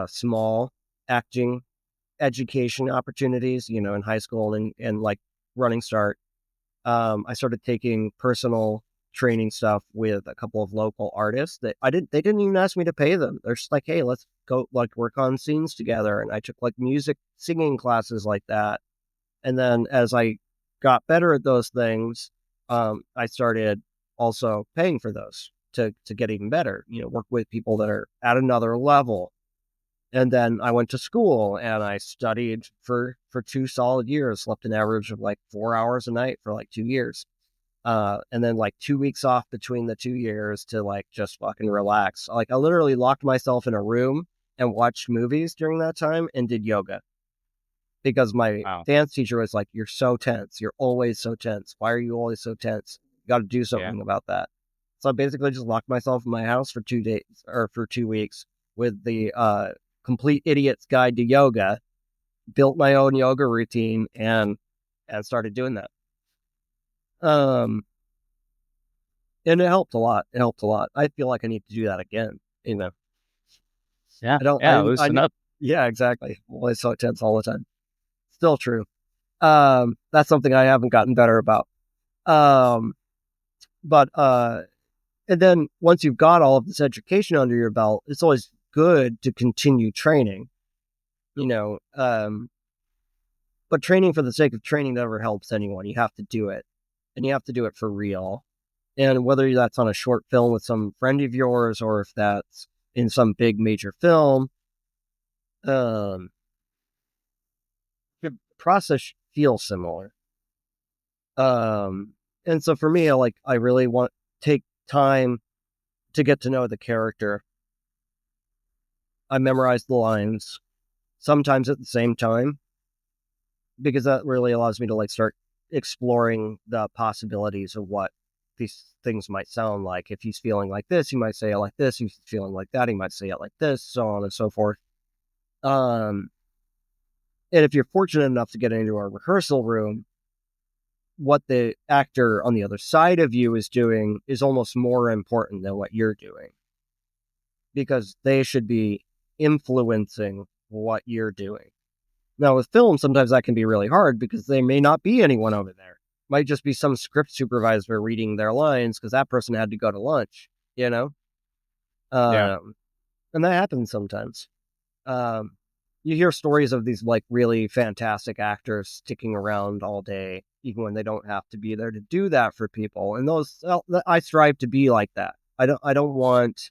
small acting education opportunities, in high school and like Running Start. I started taking personal training stuff with a couple of local artists that they didn't even ask me to pay them. They're just like, hey, let's go like work on scenes together. And I took like music singing classes like that. And then as I got better at those things, I started also paying for those to get even better, work with people that are at another level. And then I went to school and I studied for 2 solid years, slept an average of like 4 hours a night for like 2 years. And then like 2 weeks off between the 2 years to like just fucking relax. Like I literally locked myself in a room and watched movies during that time and did yoga, because my Wow. dance teacher was like, you're so tense. You're always so tense. Why are you always so tense? You got to do something about that. So I basically just locked myself in my house for 2 days or for 2 weeks with the Complete Idiot's Guide to Yoga, built my own yoga routine and started doing that. And it helped a lot. It helped a lot. I feel like I need to do that again. Yeah. I don't, Yeah. Loosen up. yeah, exactly. Always so tense all the time. Still true. That's something I haven't gotten better about. But and then once you've got all of this education under your belt, it's always good to continue training, but training for the sake of training never helps anyone. You have to do it, and you have to do it for real. And whether that's on a short film with some friend of yours, or if that's in some big major film, the process feels similar. And so for me, I really want to take time to get to know the character. I memorize the lines, sometimes at the same time, because that really allows me to like start exploring the possibilities of what these things might sound like. If he's feeling like this, he might say it like this. If he's feeling like that, he might say it like this, so on and so forth. And if you're fortunate enough to get into a rehearsal room, what the actor on the other side of you is doing is almost more important than what you're doing, because they should be influencing what you're doing. Now, with film, sometimes that can be really hard because there may not be anyone over there. Might just be some script supervisor reading their lines because that person had to go to lunch, you know? Yeah. And that happens sometimes. You hear stories of these like really fantastic actors sticking around all day, even when they don't have to be there to do that for people. And those, I strive to be like that. I don't want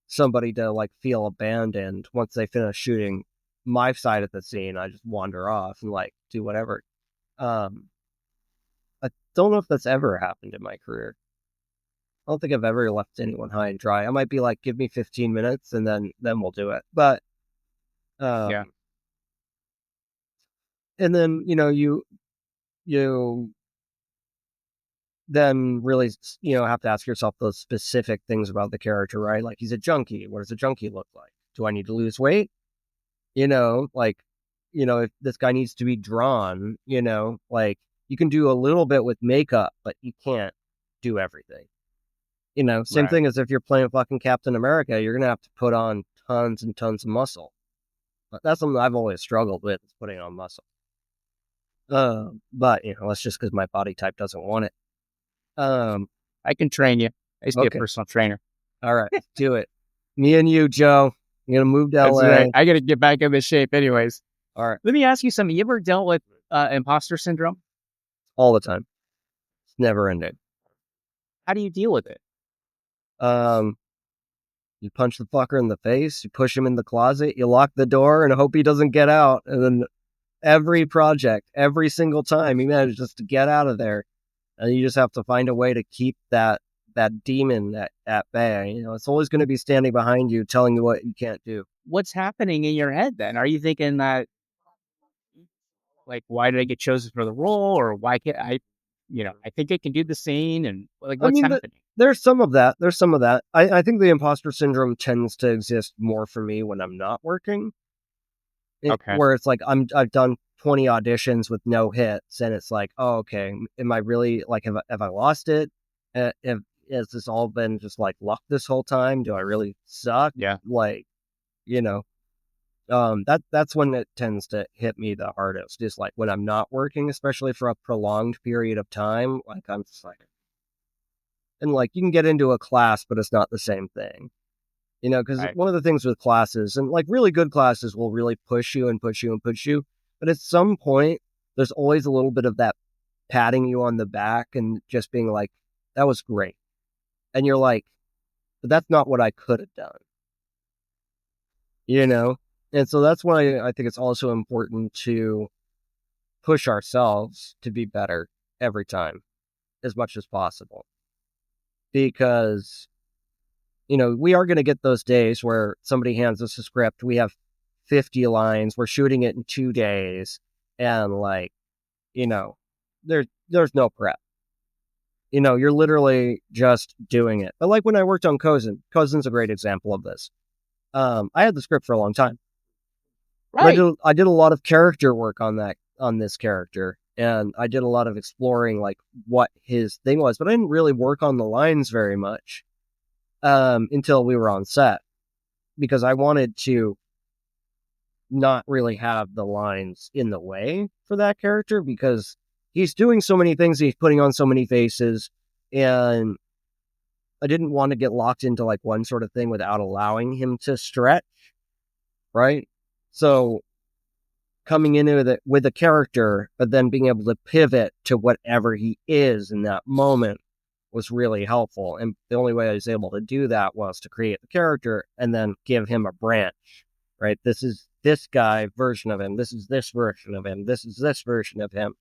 somebody to like feel abandoned once they finish shooting my side of the scene. I just wander off and like do whatever. I don't know if that's ever happened in my career. I don't think I've ever left anyone high and dry. I might be like, give me 15 minutes and then we'll do it. But Yeah. and then you then really have to ask yourself those specific things about the character, right? Like, he's a junkie. What does a junkie look like? Do I need to lose weight? If this guy needs to be drawn, like, you can do a little bit with makeup, but you can't do everything. Same Right. thing as if you're playing fucking Captain America, you're gonna have to put on tons and tons of muscle. But that's something I've always struggled with, is putting on muscle. But that's just because my body type doesn't want it. I can train you. I used to be a Okay. personal trainer. All right, do it. Me and you, Joe. I'm gonna move to That's LA. right. I got to get back in this shape anyways. All right, Let me ask you something. You ever dealt with imposter syndrome? all the time. It's never ending. How do you deal with it? You punch the fucker in the face, you push him in the closet, you lock the door and hope he doesn't get out. And then every project, every single time, he manages to get out of there. And you just have to find a way to keep that demon at bay. It's always going to be standing behind you, telling you what you can't do. What's happening in your head then? Are you thinking that, like, why did I get chosen for the role, or why can't I? I think I can do the scene, and like, I what's mean, happening? there's some of that. I think the imposter syndrome tends to exist more for me when I'm not working. Okay. Where it's like I've done 20 auditions with no hits, and it's like, oh, okay, am I really, like, have I lost it? Has this all been just like luck this whole time? Do I really suck? Yeah. Like, that's when it tends to hit me the hardest, is like when I'm not working, especially for a prolonged period of time. Like, I'm just like, and like, you can get into a class, but it's not the same thing. Because Right. one of the things with classes, and like really good classes, will really push you and push you and push you. But at some point, there's always a little bit of that patting you on the back and just being like, that was great. And you're like, but that's not what I could have done. And so that's why I think it's also important to push ourselves to be better every time, as much as possible. Because we are going to get those days where somebody hands us a script. We have 50 lines. We're shooting it in 2 days. And like, there's no prep. You're literally just doing it. But like when I worked on Cousin's a great example of this. I had the script for a long time. Right. But I did a lot of character work on this character. And I did a lot of exploring like what his thing was. But I didn't really work on the lines very much. Until we were on set, because I wanted to not really have the lines in the way for that character, because he's doing so many things, he's putting on so many faces, and I didn't want to get locked into like one sort of thing without allowing him to stretch, right? So coming into it with a character, but then being able to pivot to whatever he is in that moment was really helpful. And the only way I was able to do that was to create the character and then give him a branch, right? This is this guy version of him. This is this version of him. This is this version of him.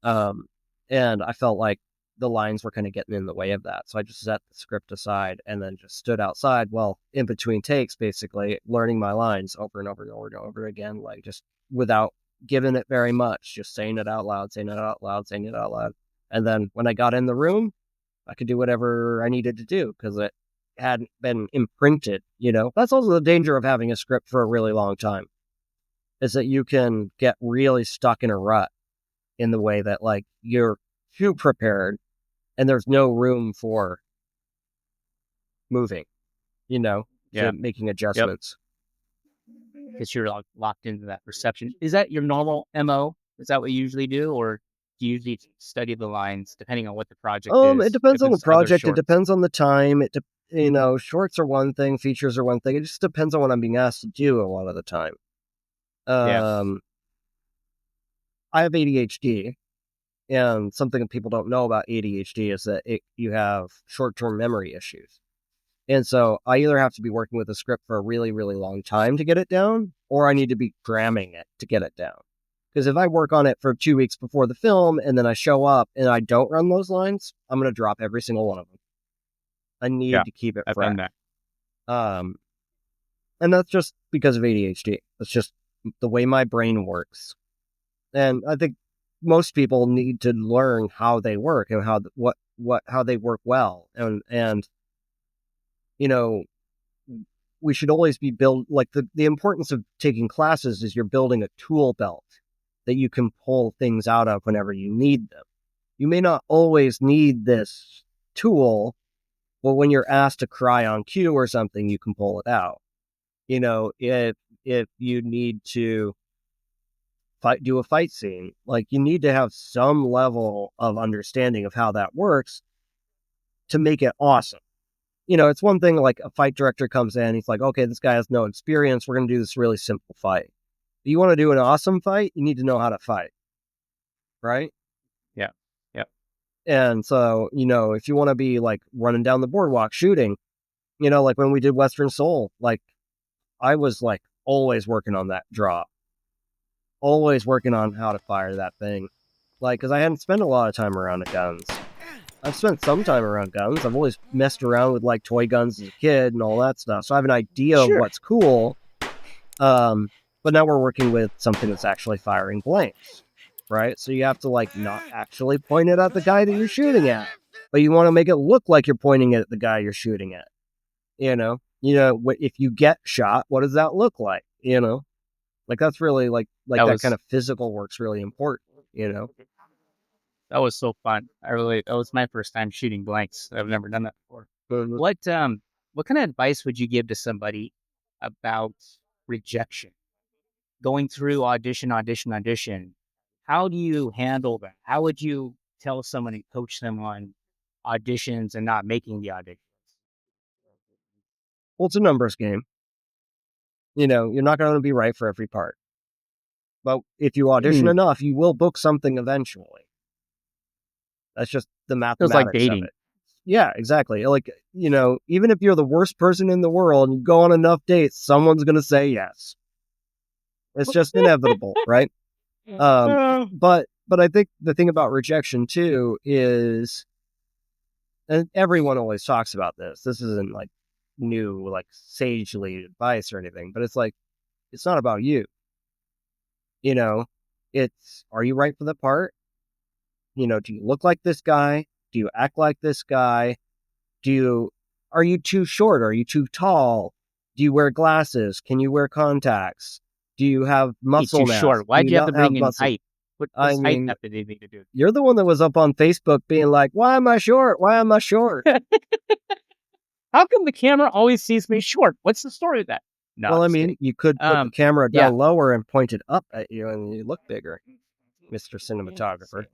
And I felt like the lines were kind of getting in the way of that. So I just set the script aside and then just stood outside, in between takes, basically learning my lines over and over and over and over again, like just without giving it very much, just saying it out loud, saying it out loud, saying it out loud. And then when I got in the room, I could do whatever I needed to do because it hadn't been imprinted, That's also the danger of having a script for a really long time, is that you can get really stuck in a rut in the way that, like, you're too prepared and there's no room for moving, to making adjustments. Because you're locked into that perception. Is that your normal MO? Is that what you usually do? Or do you usually study the lines depending on what the project is? It depends If on the it's other project. It shorts? depends on the time. Shorts are one thing, features are one thing. It just depends on what I'm being asked to do a lot of the time. I have ADHD, and something that people don't know about ADHD is that you have short-term memory issues. And so I either have to be working with a script for a really, really long time to get it down, or I need to be cramming it to get it down. Because if I work on it for 2 weeks before the film and then I show up and I don't run those lines, I'm going to drop every single one of them. I need to keep it I've fresh. done that. And that's just because of ADHD. That's just the way my brain works. And I think most people need to learn how they work and how they work well. And we should always be like the importance of taking classes is you're building a tool belt that you can pull things out of whenever you need them. You may not always need this tool, but when you're asked to cry on cue or something, you can pull it out. If you need to do a fight scene, like, you need to have some level of understanding of how that works to make it awesome. It's one thing, like, a fight director comes in, he's like, okay, this guy has no experience, we're going to do this really simple fight. If you want to do an awesome fight, you need to know how to fight. Right? Yeah. And so, if you want to be, like, running down the boardwalk shooting, like when we did Western Soul, like, I was, like, always working on that drop. Always working on how to fire that thing. Like, because I hadn't spent a lot of time around the guns. I've spent some time around guns. I've always messed around with, like, toy guns as a kid and all that stuff. So I have an idea of what's cool. But now we're working with something that's actually firing blanks, right? So you have to, like, not actually point it at the guy that you're shooting at, but you want to make it look like you're pointing it at the guy you're shooting at. If you get shot, what does that look like? Like, that's really like that kind of physical work's really important. That was so fun. That was my first time shooting blanks. I've never done that before. What kind of advice would you give to somebody about rejection? Going through audition. How do you handle that? How would you tell someone and coach them on auditions and not making the auditions? Well, it's a numbers game. You're not going to be right for every part. But if you audition enough, you will book something eventually. That's just the mathematics like dating. of it. Yeah, exactly. Like, even if you're the worst person in the world and you go on enough dates, someone's going to say yes. It's just inevitable, right? But I think the thing about rejection too is, and everyone always talks about this. This isn't like new, like, sagely advice or anything, but it's like, it's not about you. It's, are you right for the part? Do you look like this guy? Do you act like this guy? Are you too short? Are you too tall? Do you wear glasses? Can you wear contacts? Do you have muscle mass? Short. Why'd you have to bring in height? What does height have to do to do? You're the one that was up on Facebook being like, why am I short? Why am I short? How come the camera always sees me short? What's the story with that? No, well, I mean, you could put the camera down lower and point it up at you and you look bigger, Mr. Cinematographer.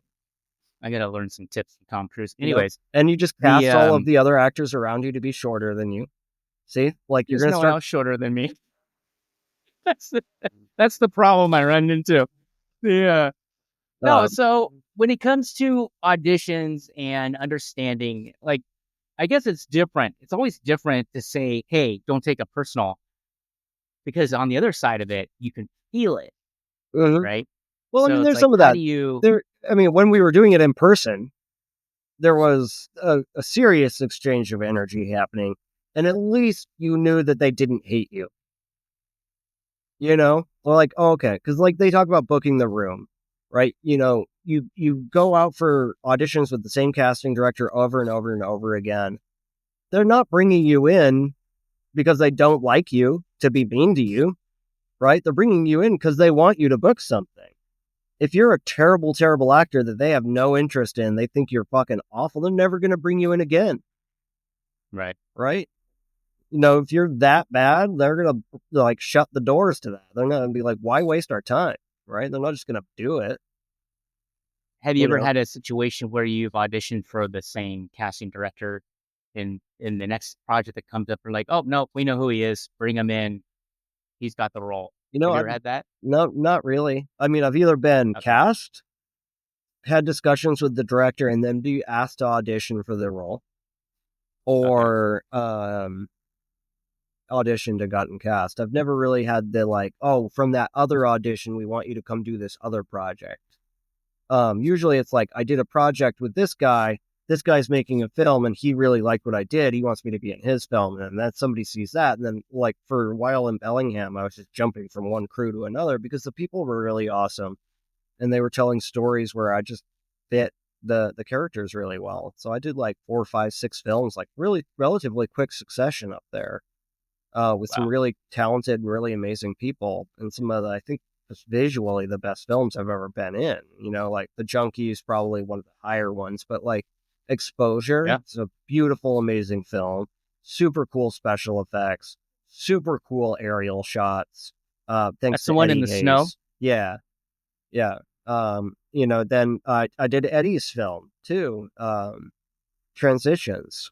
I got to learn some tips from Tom Cruise. Anyways. And you just cast all of the other actors around you to be shorter than you. See? Like, you're going to start shorter than me. That's the problem I run into. Yeah. No, so when it comes to auditions and understanding, like, I guess it's different. It's always different to say, hey, don't take it personal. Because on the other side of it, you can feel it, right? Well, I mean, there's some of that. When we were doing it in person, there was a serious exchange of energy happening. And at least you knew that they didn't hate you. Well, like, oh, okay. Because, like, they talk about booking the room, right? you go out for auditions with the same casting director over and over and over again. They're not bringing you in because they don't like you to be mean to you, right? They're bringing you in because they want you to book something. If you're a terrible, terrible actor that they have no interest in, they think you're fucking awful, they're never going to bring you in again. Right. Right? If you're that bad, they're going to like shut the doors to that. They're going to be like, why waste our time? Right? They're not just going to do it. Have you ever had a situation where you've auditioned for the same casting director in the next project that comes up? We're like, oh, no, we know who he is. Bring him in. He's got the role. Have you ever had that? No, not really. I mean, I've either been cast, had discussions with the director, and then be asked to audition for the role, or auditioned and gotten cast. I've never really had the like, oh, from that other audition, we want you to come do this other project. Usually it's like, I did a project with this guy. This guy's making a film and he really liked what I did. He wants me to be in his film. And then somebody sees that. And then, like, for a while in Bellingham, I was just jumping from one crew to another because the people were really awesome. And they were telling stories where I just fit the characters really well. So I did like 4, 5, 6 films, like really relatively quick succession up there, with some really talented, really amazing people. And some of the, I think, just visually the best films I've ever been in. Like The Junkie is probably one of the higher ones, but like Exposure, it's a beautiful, amazing film. Super cool special effects, super cool aerial shots. Thanks That's to the one Eddie in the Hayes. snow? Yeah. Then I did Eddie's film too, Transitions,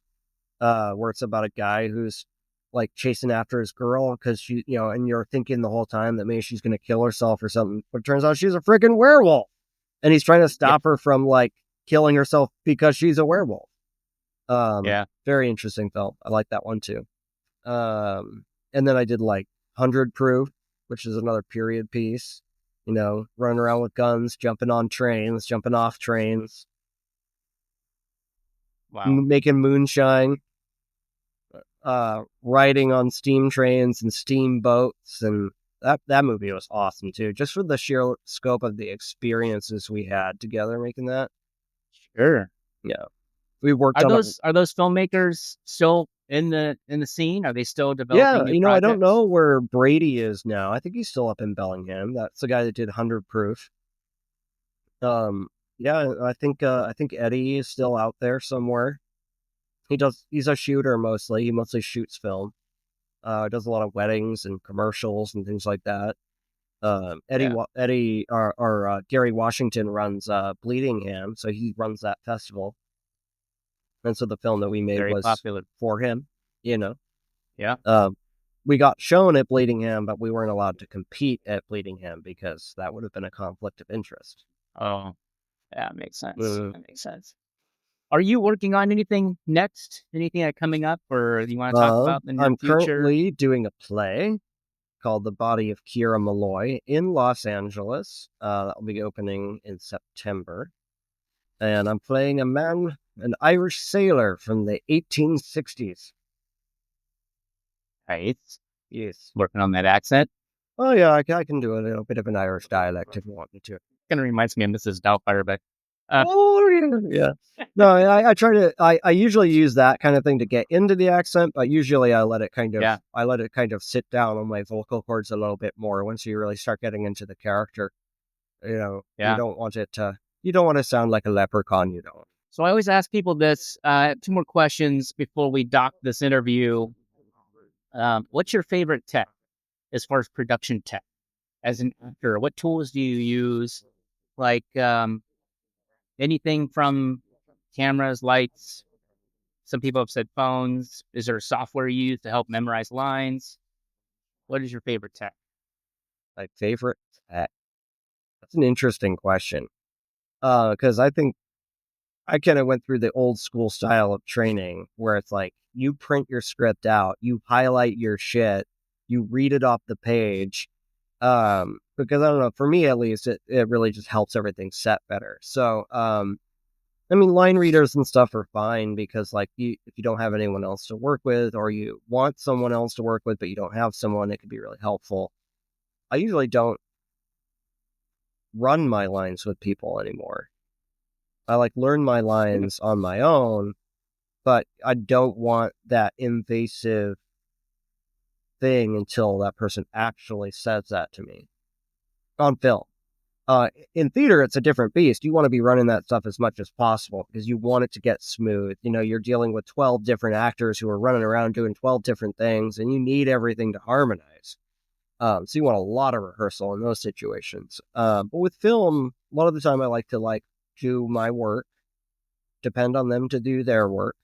where it's about a guy who's like chasing after his girl because she, and you're thinking the whole time that maybe she's going to kill herself or something, but it turns out she's a freaking werewolf, and he's trying to stop her from like killing herself because she's a werewolf. Very interesting film. I like that one too. And then I did like 100 Proof, which is another period piece. Running around with guns, jumping on trains, jumping off trains, making moonshine. Riding on steam trains and steamboats, and that movie was awesome too, just for the sheer scope of the experiences we had together making that. Sure. Yeah, we worked are on those filmmakers still in the scene? Are they still developing new I projects? don't know where Brady is now. I think he's still up in Bellingham. That's the guy that did 100 Proof. I think Eddie is still out there somewhere. He's a shooter mostly. He mostly shoots film. Does a lot of weddings and commercials and things like that. Gary Washington runs Bleedingham, so he runs that festival. And so the film that we made Very was popular for him, Yeah. We got shown at Bleedingham, but we weren't allowed to compete at Bleedingham because that would have been a conflict of interest. Oh, yeah, makes sense. That makes sense. Are you working on anything next? Anything coming up, or you want to talk about in the near future? I'm currently doing a play called The Body of Kira Malloy in Los Angeles. That'll be opening in September. And I'm playing an Irish sailor from the 1860s. Right. Yes. Working on that accent. Oh, yeah, I can do a little bit of an Irish dialect if you want me to. Kind of reminds me of Mrs. Doubtfire, but yeah. No, I try to. I usually use that kind of thing to get into the accent, but usually I let it kind of sit down on my vocal cords a little bit more once you really start getting into the character. You don't want it to. You don't want to sound like a leprechaun. You don't. So I always ask people this. 2 more questions before we dock this interview. What's your favorite tech as far as production tech? As an actor, what tools do you use? Like anything from cameras, lights. Some people have said phones. Is there software you use to help memorize lines? What is your favorite tech? My favorite tech? That's an interesting question. Because I think I kind of went through the old school style of training where it's like you print your script out, you highlight your shit, you read it off the page. Because I don't know, for me at least, it really just helps everything set better. So, line readers and stuff are fine because like if you don't have anyone else to work with, or you want someone else to work with, but you don't have someone, it could be really helpful. I usually don't run my lines with people anymore. I like learn my lines on my own, but I don't want that invasive thing until that person actually says that to me on film. In theater, it's a different beast. You want to be running that stuff as much as possible because you want it to get smooth. You know, you're dealing with 12 different actors who are running around doing 12 different things, and you need everything to harmonize. So you want a lot of rehearsal in those situations. But with film, a lot of the time I like to do my work, depend on them to do their work,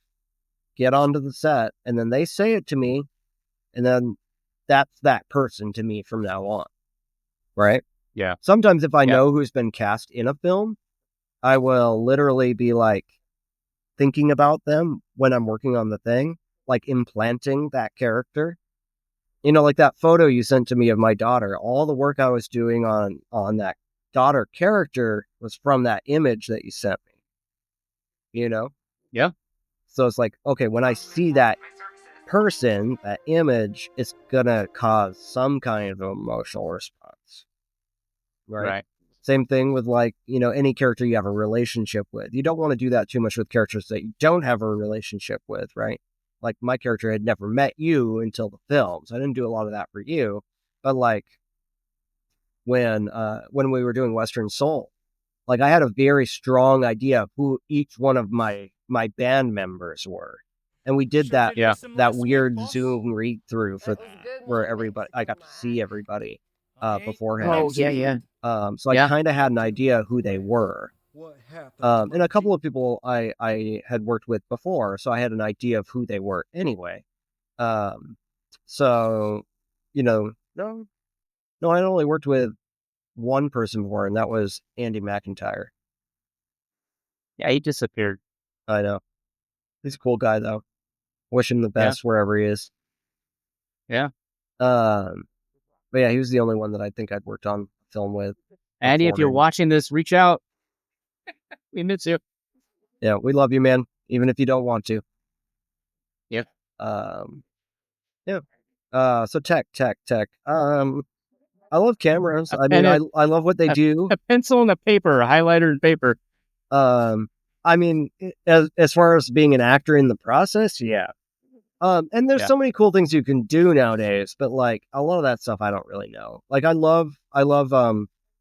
get onto the set, and then they say it to me, and then that's that person to me from now on. Right? Yeah. Sometimes if I know who's been cast in a film, I will literally be like thinking about them when I'm working on the thing, like implanting that character. You know, like that photo you sent to me of my daughter, all the work I was doing on that daughter character was from that image that you sent me. You know? Yeah. So it's like, okay, when I see that person, that image, it's gonna cause some kind of emotional response. Right? Same thing with any character you have a relationship with. You don't want to do that too much with characters that you don't have a relationship with, right? Like my character had never met you until the films. I didn't do a lot of that for you. But like when we were doing Western Soul, like I had a very strong idea of who each one of my band members were. And we did that weird Zoom read through for where everybody I got to see everybody beforehand. Oh, yeah. So I kind of had an idea who they were. And a couple of people I had worked with before, so I had an idea of who they were anyway. So, no, I only worked with one person before, and that was Andy McIntyre. Yeah, he disappeared. I know. He's a cool guy, though. Wish him the best wherever he is. Yeah. But yeah, he was the only one that I think I'd worked on film with. Andy, if you're watching this, reach out. We miss you. Yeah, we love you, man. Even if you don't want to. Yep. Yeah. So tech. I love cameras. I love what they do. A pencil and a paper, a highlighter and paper. As far as being an actor in the process, yeah. And there's so many cool things you can do nowadays, but like a lot of that stuff I don't really know. Like I love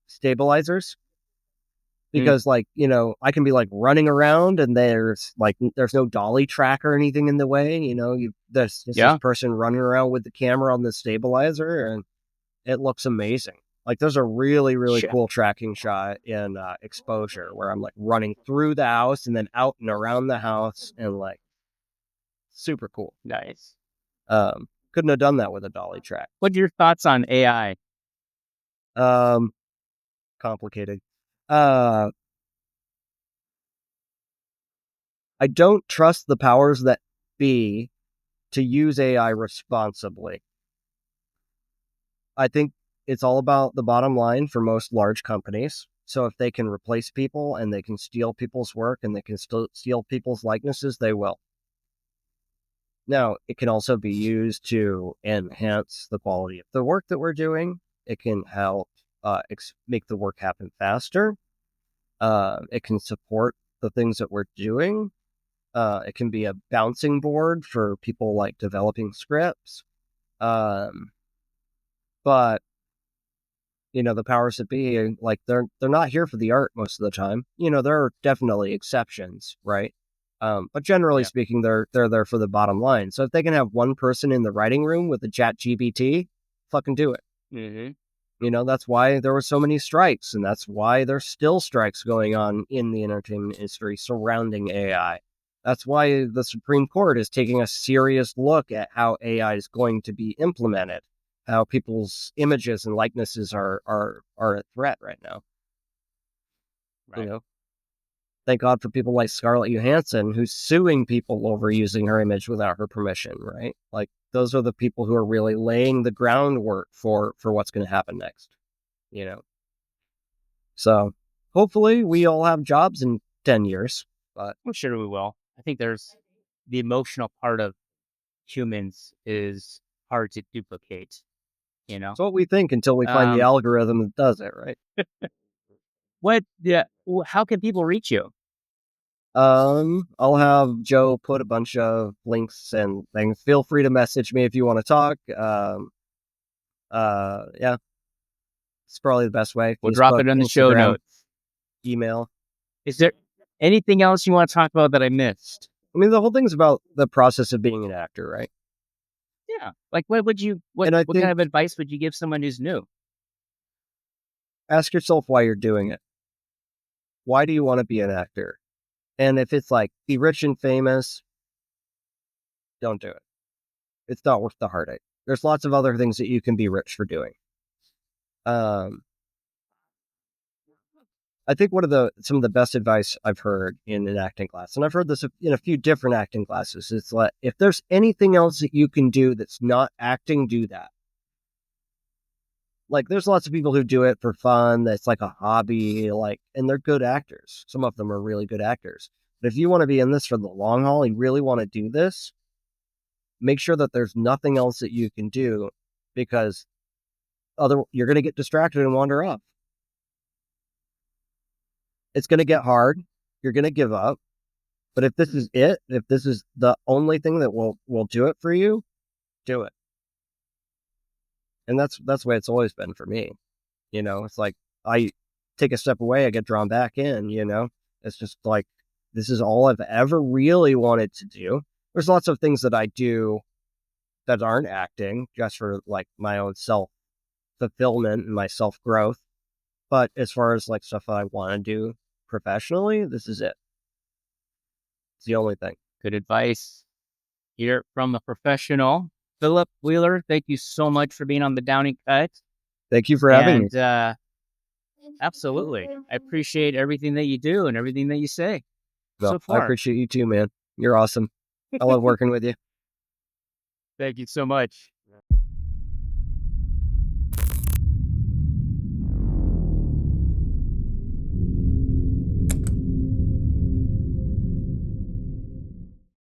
stabilizers because I can be like running around and there's no dolly track or anything in the way. There's just this person running around with the camera on the stabilizer and it looks amazing. Like there's a really, really cool tracking shot in Exposure where I'm like running through the house and then out and around the house and like super cool. Nice. Couldn't have done that with a dolly track. What are your thoughts on AI? Complicated. I don't trust the powers that be to use AI responsibly. I think it's all about the bottom line for most large companies. So if they can replace people and they can steal people's work and they can steal people's likenesses, they will. Now, it can also be used to enhance the quality of the work that we're doing. It can help make the work happen faster. It can support the things that we're doing. It can be a bouncing board for people like developing scripts. But the powers that be, like they're not here for the art most of the time. There are definitely exceptions, right? But generally speaking, they're there for the bottom line. So if they can have one person in the writing room with the chat GPT, fucking do it. Mm-hmm. That's why there were so many strikes, and that's why there's still strikes going on in the entertainment industry surrounding AI. That's why the Supreme Court is taking a serious look at how AI is going to be implemented, how people's images and likenesses are a threat right now. Right. Thank God for people like Scarlett Johansson, who's suing people over using her image without her permission, right? Like, those are the people who are really laying the groundwork for what's going to happen next, So, hopefully, we all have jobs in 10 years, but... I'm sure we will. I think there's the emotional part of humans is hard to duplicate, It's what we think until we find the algorithm that does it, right? How can people reach you? I'll have Joe put a bunch of links and things. Feel free to message me if you want to talk. Yeah, it's probably the best way. We'll drop Facebook, it in the show Instagram, notes. email. Is there anything else you want to talk about that I missed? I mean, the whole thing's about the process of being an actor, right? Yeah. Like, what And I kind think of advice would you give someone who's new? ask yourself why you're doing it. Why do you want to be an actor? And if it's like be rich and famous, don't do it. It's not worth the heartache. There's lots of other things that you can be rich for doing. I think some of the best advice I've heard in an acting class, and I've heard this in a few different acting classes, is like, if there's anything else that you can do that's not acting, do that. Like, there's lots of people who do it for fun. That's like a hobby, and they're good actors. Some of them are really good actors. But if you want to be in this for the long haul, you really want to do this, make sure that there's nothing else that you can do, because you're going to get distracted and wander off. It's going to get hard. You're going to give up. But if this is it, if this is the only thing that will do it for you, do it. And that's the way it's always been for me. It's like I take a step away, I get drawn back in, It's just like, this is all I've ever really wanted to do. There's lots of things that I do that aren't acting, just for like my own self fulfillment and my self growth. But as far as like stuff that I want to do professionally, this is it. It's the only thing. Good advice here from a professional. Phillip Wheeler, thank you so much for being on the Downing Cut. Thank you for having me. Absolutely. I appreciate everything that you do and everything that you say so far. I appreciate you too, man. You're awesome. I love working with you. Thank you so much.